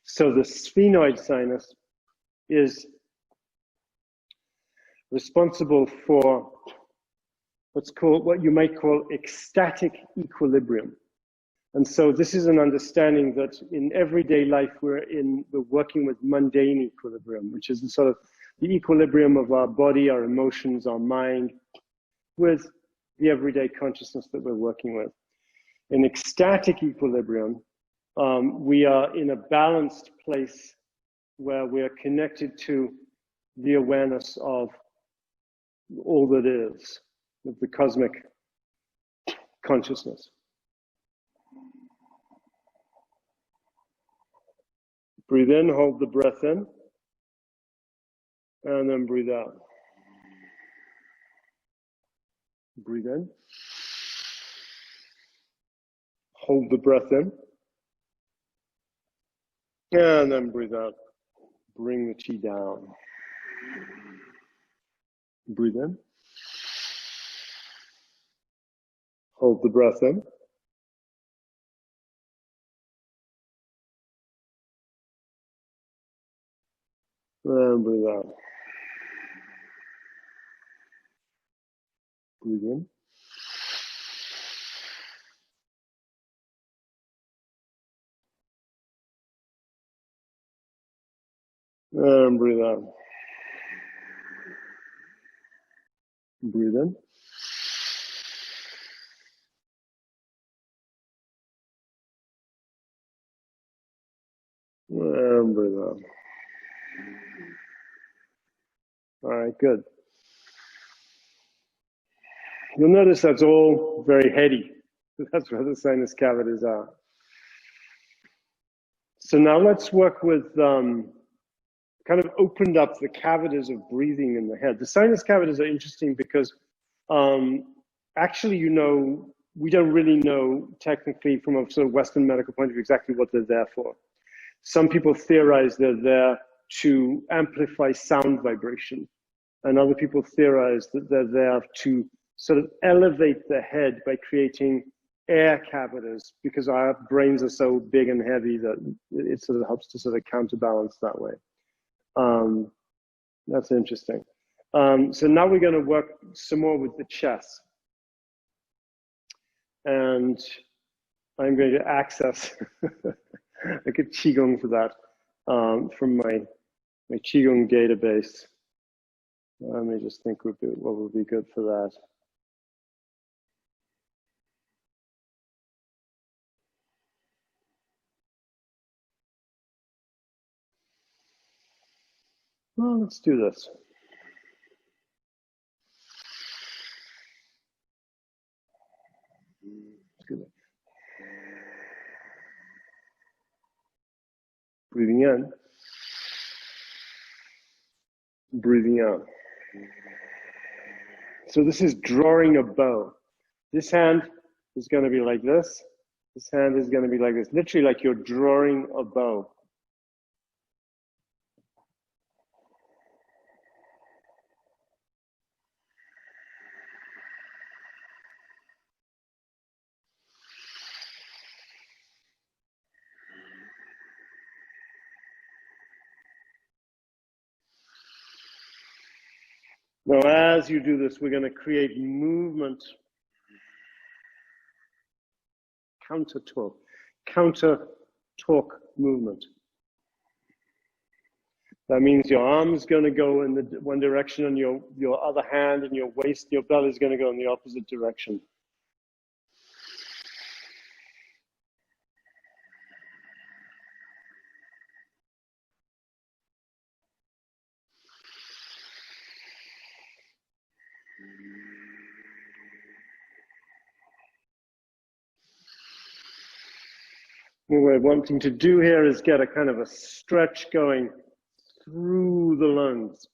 So the sphenoid sinus is responsible for what you might call ecstatic equilibrium. And so this is an understanding that in everyday life we're working with mundane equilibrium, which is the sort of the equilibrium of our body, our emotions, our mind, with the everyday consciousness that we're working with. In ecstatic equilibrium, we are in a balanced place where we are connected to the awareness of all that is, of the cosmic consciousness. Breathe in, hold the breath in, and then breathe out. Breathe in, hold the breath in, and then breathe out. Bring the chi down. Breathe in, hold the breath in, and breathe out. Breathe in. And breathe out. Breathe in. And breathe out. All right, good. You'll notice that's all very heady. That's where the sinus cavities are. So now let's work with kind of opened up the cavities of breathing in the head. The sinus cavities are interesting because actually, you know, we don't really know technically from a sort of Western medical point of view exactly what they're there for. Some people theorize they're there to amplify sound vibration, and other people theorize that they're there to sort of elevate the head by creating air cavities, because our brains are so big and heavy that it sort of helps to sort of counterbalance that way. That's interesting. So now we're going to work some more with the chest. And I'm going to access I could Qigong for that from my Qigong database. Let me just think what would be good for that. Well, let's do this. Breathing in, breathing out. So this is drawing a bow. This hand is going to be like this. This hand is going to be like this, literally like you're drawing a bow. Now, as you do this, we're going to create movement, counter torque movement. That means your arm's going to go in the one direction, and your other hand and your waist, your belly is going to go in the opposite direction. What we're wanting to do here is get a kind of a stretch going through the lungs.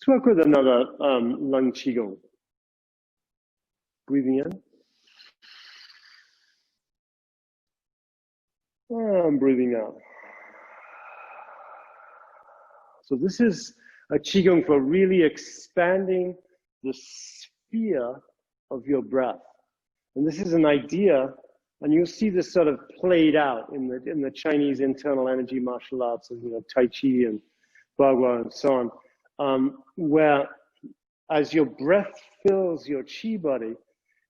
Let's work with another lung Qigong. Breathing in. And breathing out. So this is a Qigong for really expanding the sphere of your breath. And this is an idea, and you'll see this sort of played out in the Chinese internal energy martial arts, and Tai Chi and Bagua and so on, where as your breath fills your Qi body,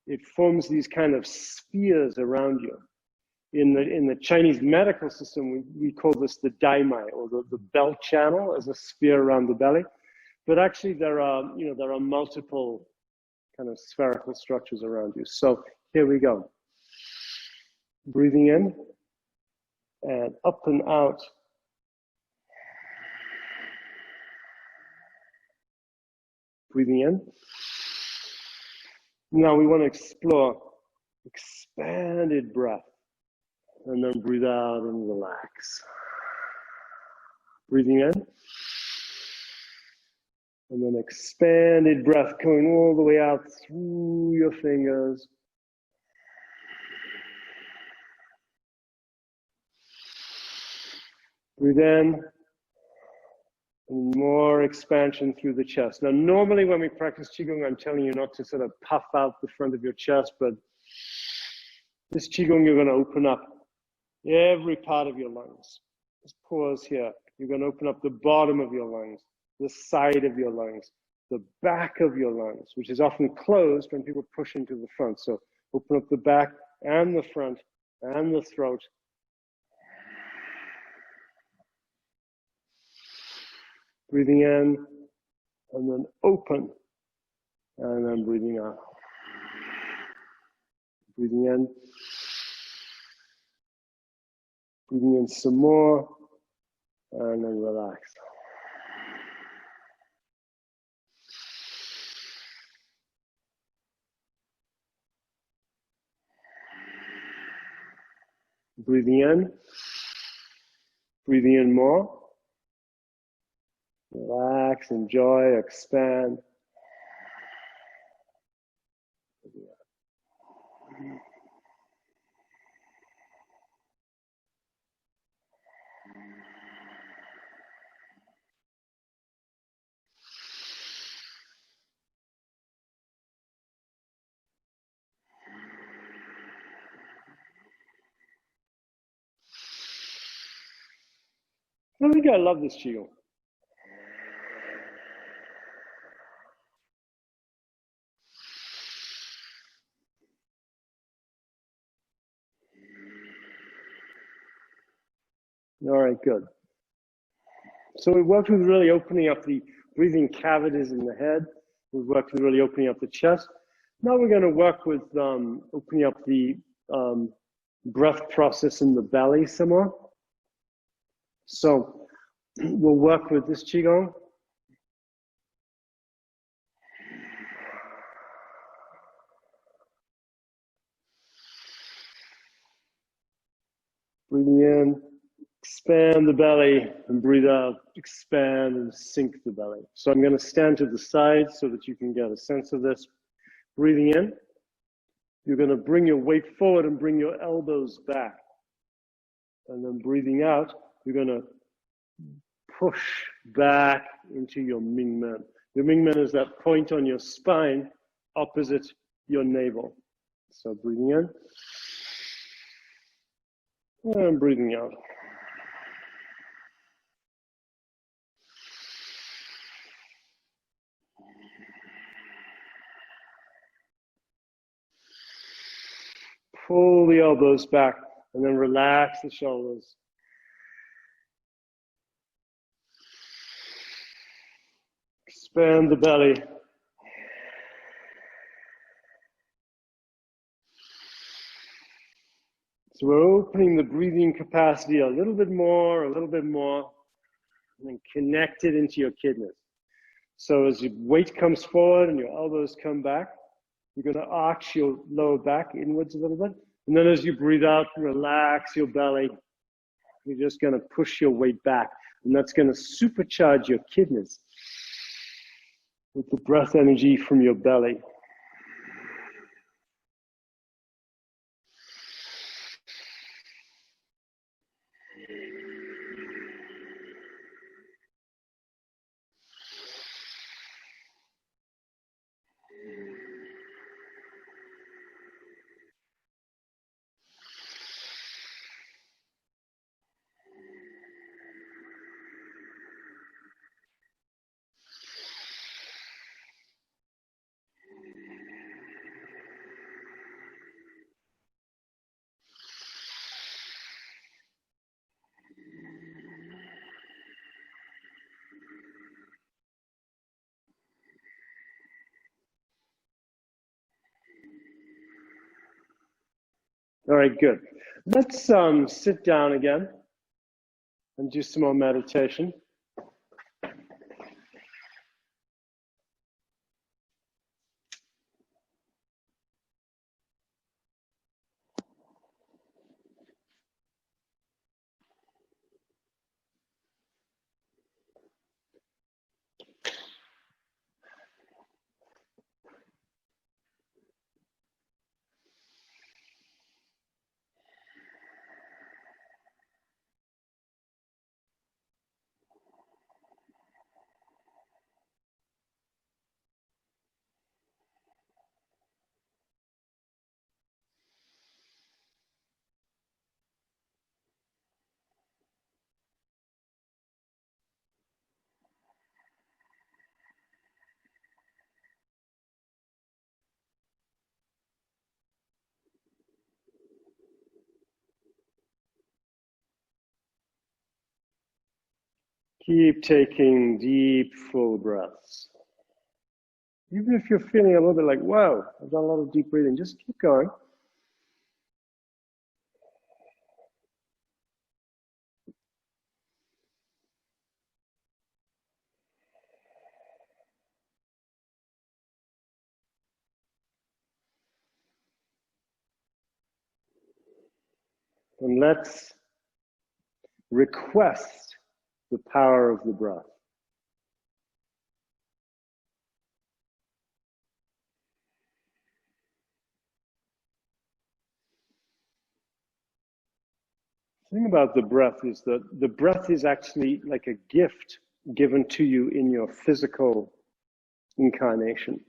it forms these kind of spheres around you. In the Chinese medical system, we call this the daimai, or the belt channel, as a sphere around the belly. But actually, there are multiple kind of spherical structures around you. So here we go. Breathing in and up and out. Breathing in. Now we want to explore expanded breath. And then breathe out and relax. Breathing in. And then expanded breath going all the way out through your fingers. Breathe in. And more expansion through the chest. Now, normally when we practice Qigong, I'm telling you not to sort of puff out the front of your chest, but this Qigong, you're going to open up every part of your lungs. Just pause here. You're going to open up the bottom of your lungs, the side of your lungs, the back of your lungs, which is often closed when people push into the front. So open up the back and the front and the throat. Breathing in, and then open, and then breathing out. Breathing in. Breathing in some more, and then relax. Breathing in more. Relax, enjoy, expand. I think I love this Qigong. All right, good. So we worked with really opening up the breathing cavities in the head. We worked with really opening up the chest. Now we're going to work with opening up the breath process in the belly some more. So we'll work with this Qigong. Breathing in, expand the belly, and breathe out, expand and sink the belly. So I'm going to stand to the side so that you can get a sense of this. Breathing in, you're going to bring your weight forward and bring your elbows back. And then breathing out, you're going to push back into your Mingmen. Your Mingmen is that point on your spine opposite your navel. So breathing in, and breathing out. Pull the elbows back and then relax the shoulders. Expand the belly. So we're opening the breathing capacity a little bit more, and then connect it into your kidneys. So as your weight comes forward and your elbows come back, you're going to arch your lower back inwards a little bit. And then as you breathe out, relax your belly. You're just going to push your weight back. And that's going to supercharge your kidneys. with the breath energy from your belly. All right, good. Let's sit down again and do some more meditation. Keep taking deep, full breaths. Even if you're feeling a little bit like, whoa, I've done a lot of deep breathing, just keep going. And let's request the power of the breath. The thing about the breath is that the breath is actually like a gift given to you in your physical incarnation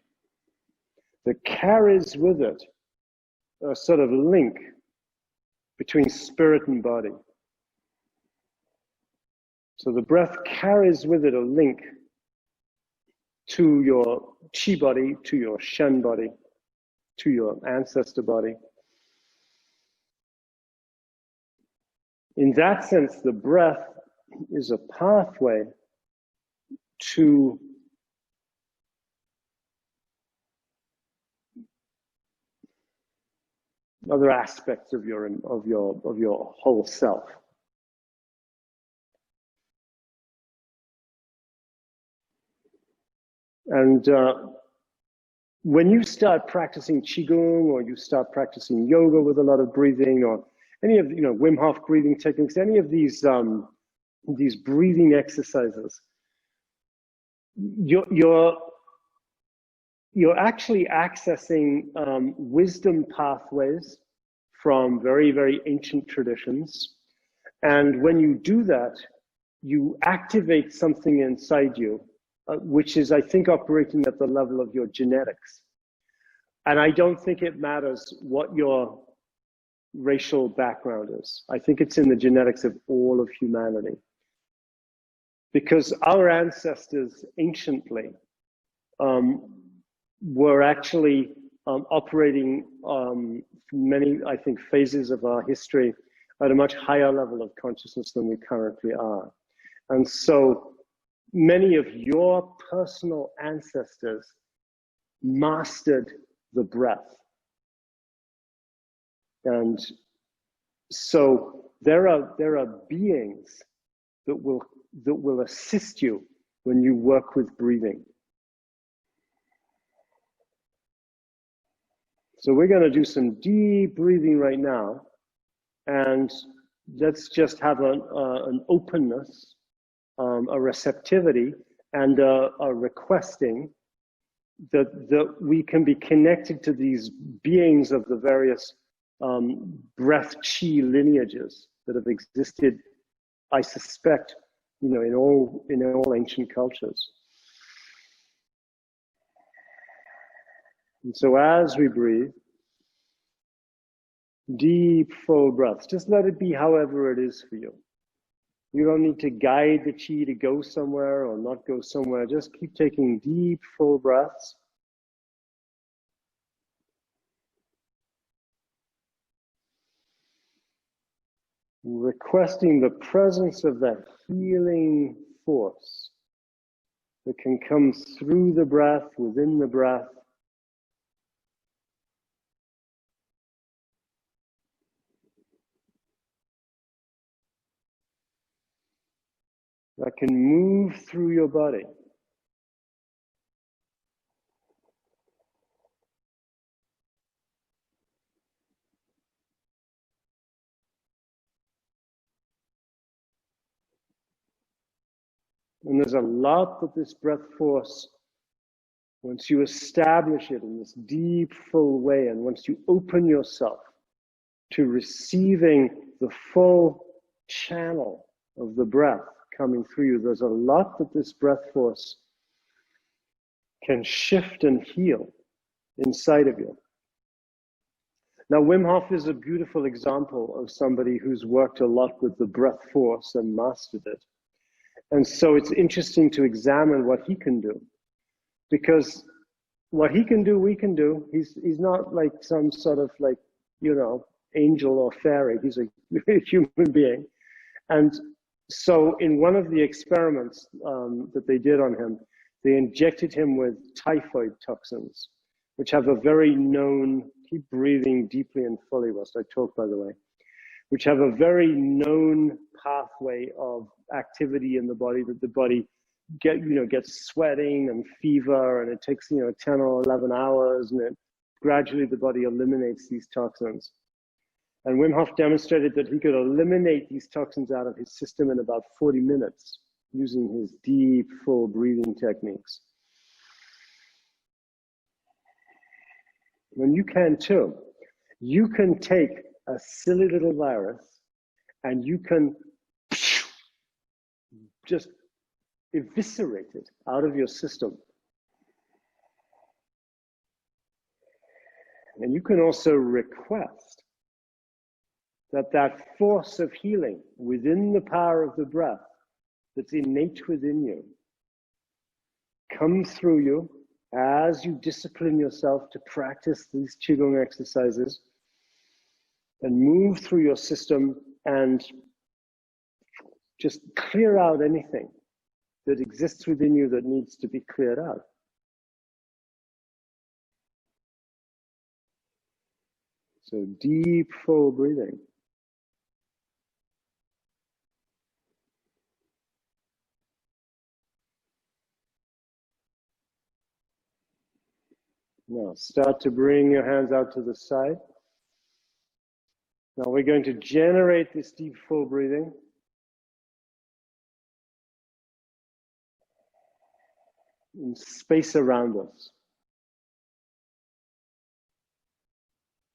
that carries with it a sort of link between spirit and body. So the breath carries with it a link to your chi body, to your shen body, to your ancestor body. In that sense, the breath is a pathway to other aspects of your whole self. And when you start practicing Qigong, or you start practicing yoga with a lot of breathing, or any of Wim Hof breathing techniques, any of these breathing exercises, you're actually accessing wisdom pathways from very, very ancient traditions. And when you do that, you activate something inside you, which is, I think, operating at the level of your genetics. And I don't think it matters what your racial background is. I think it's in the genetics of all of humanity. Because our ancestors anciently were actually operating many, I think, phases of our history at a much higher level of consciousness than we currently are. And so many of your personal ancestors mastered the breath. And so there are beings that will assist you when you work with breathing. So we're going to do some deep breathing right now, and let's just have an openness, a receptivity, and a requesting that we can be connected to these beings of the various breath chi lineages that have existed, I suspect, in all ancient cultures. And so as we breathe, deep, full breaths, just let it be however it is for you. You don't need to guide the chi to go somewhere or not go somewhere. Just keep taking deep, full breaths. Requesting the presence of that healing force that can come through the breath, within the breath. That can move through your body. And there's a lot that this breath force, once you establish it in this deep, full way, and once you open yourself to receiving the full channel of the breath coming through you, there's a lot that this breath force can shift and heal inside of you. Now, Wim Hof is a beautiful example of somebody who's worked a lot with the breath force and mastered it. And so it's interesting to examine what he can do, because what he can do, we can do. He's not like some sort of like, angel or fairy. He's a human being. And so in one of the experiments that they did on him, they injected him with typhoid toxins, which have a very known, keep breathing deeply and fully whilst I talk, by the way, which have a very known pathway of activity in the body, that the body gets sweating and fever, and it takes 10 or 11 hours, and it gradually the body eliminates these toxins. And Wim Hof demonstrated that he could eliminate these toxins out of his system in about 40 minutes using his deep, full breathing techniques. And you can too. You can take a silly little virus and you can just eviscerate it out of your system. And you can also request that force of healing within the power of the breath that's innate within you come through you as you discipline yourself to practice these Qigong exercises and move through your system and just clear out anything that exists within you that needs to be cleared out. So deep, full breathing. Now start to bring your hands out to the side. Now we're going to generate this deep, full breathing. In space around us.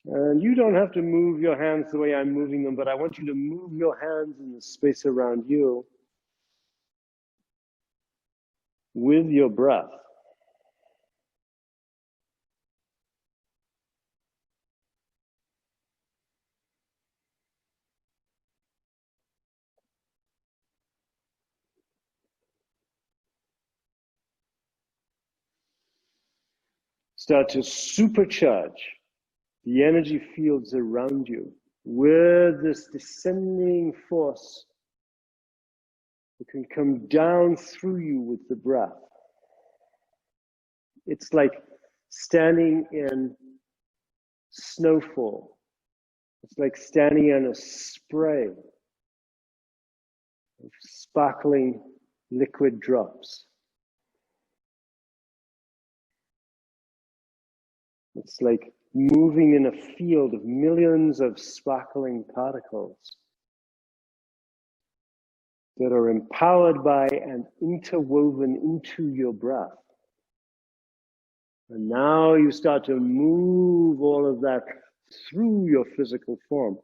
And you don't have to move your hands the way I'm moving them, but I want you to move your hands in the space around you with your breath. Start to supercharge the energy fields around you with this descending force that can come down through you with the breath. It's like standing in snowfall. It's like standing in a spray of sparkling liquid drops. It's like moving in a field of millions of sparkling particles that are empowered by and interwoven into your breath. And now you start to move all of that through your physical form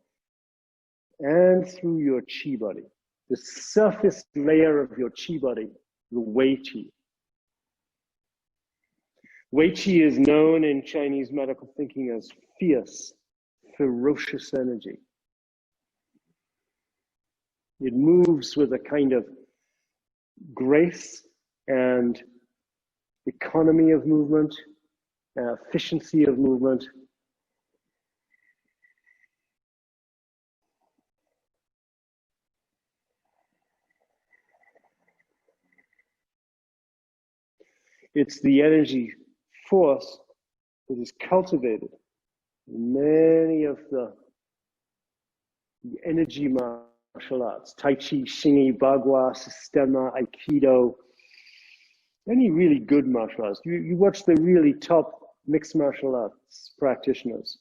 and through your chi body, the surface layer of your chi body, the Wei Qi. Wei Qi is known in Chinese medical thinking as fierce, ferocious energy. It moves with a kind of grace and economy of movement, efficiency of movement. It's the energy force that is cultivated in many of the energy martial arts, Tai Chi, Xingyi, Bagua, Sistema, Aikido, any really good martial arts. You watch the really top mixed martial arts practitioners,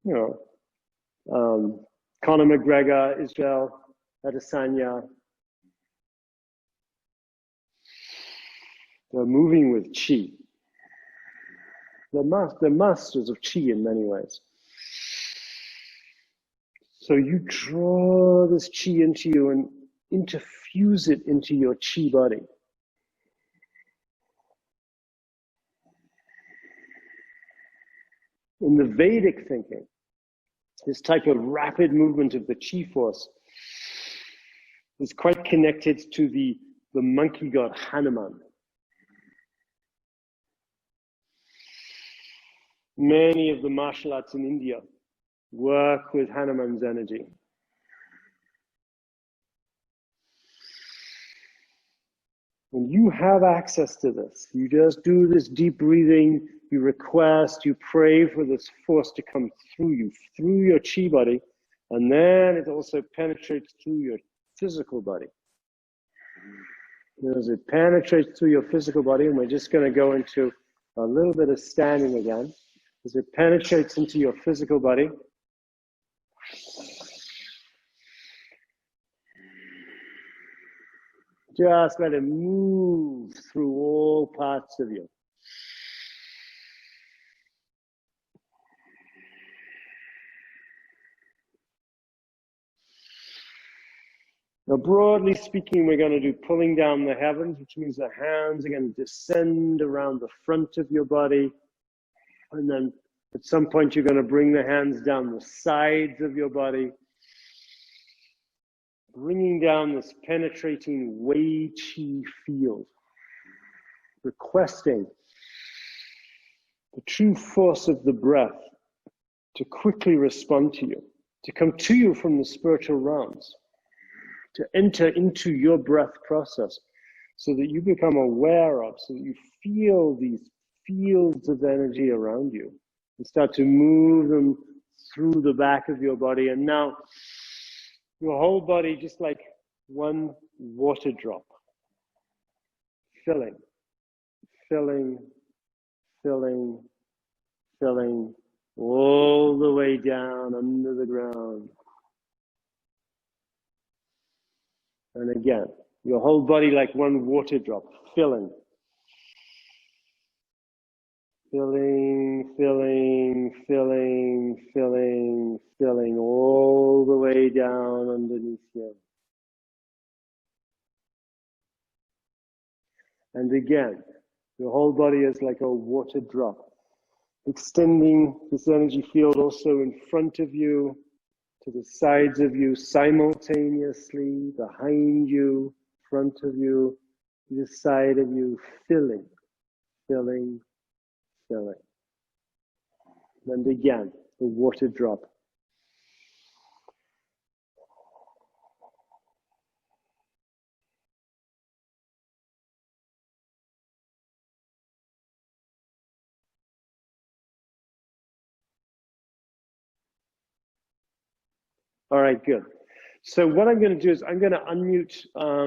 you know, Conor McGregor, Israel Adesanya. They're moving with Qi. They're masters of Qi in many ways. So you draw this Qi into you and infuse it into your Qi body. In the Vedic thinking, this type of rapid movement of the Qi force is quite connected to the monkey god Hanuman. Many of the martial arts in India work with Hanuman's energy. When you have access to this, you just do this deep breathing, you request, you pray for this force to come through you, through your Qi body, and then it also penetrates through your physical body. As it penetrates through your physical body, and we're just going to go into a little bit of standing again. As it penetrates into your physical body, just let it move through all parts of you. Now, broadly speaking, we're going to do pulling down the heavens, which means the hands are going to descend around the front of your body. And then at some point, you're going to bring the hands down the sides of your body, bringing down this penetrating Wei Qi field, requesting the true force of the breath to quickly respond to you, to come to you from the spiritual realms, to enter into your breath process so that you become aware of, so that you feel these fields of energy around you and start to move them through the back of your body. And now your whole body, just like one water drop, filling, filling, filling, filling, all the way down under the ground. And again, your whole body like one water drop, filling, filling, filling, filling, filling, filling, all the way down underneath you. And again, your whole body is like a water drop, extending this energy field also in front of you, to the sides of you, simultaneously, behind you, front of you, the side of you, filling, filling, filling. And again, the water drop. All right, good. So what I'm going to do is I'm going to unmute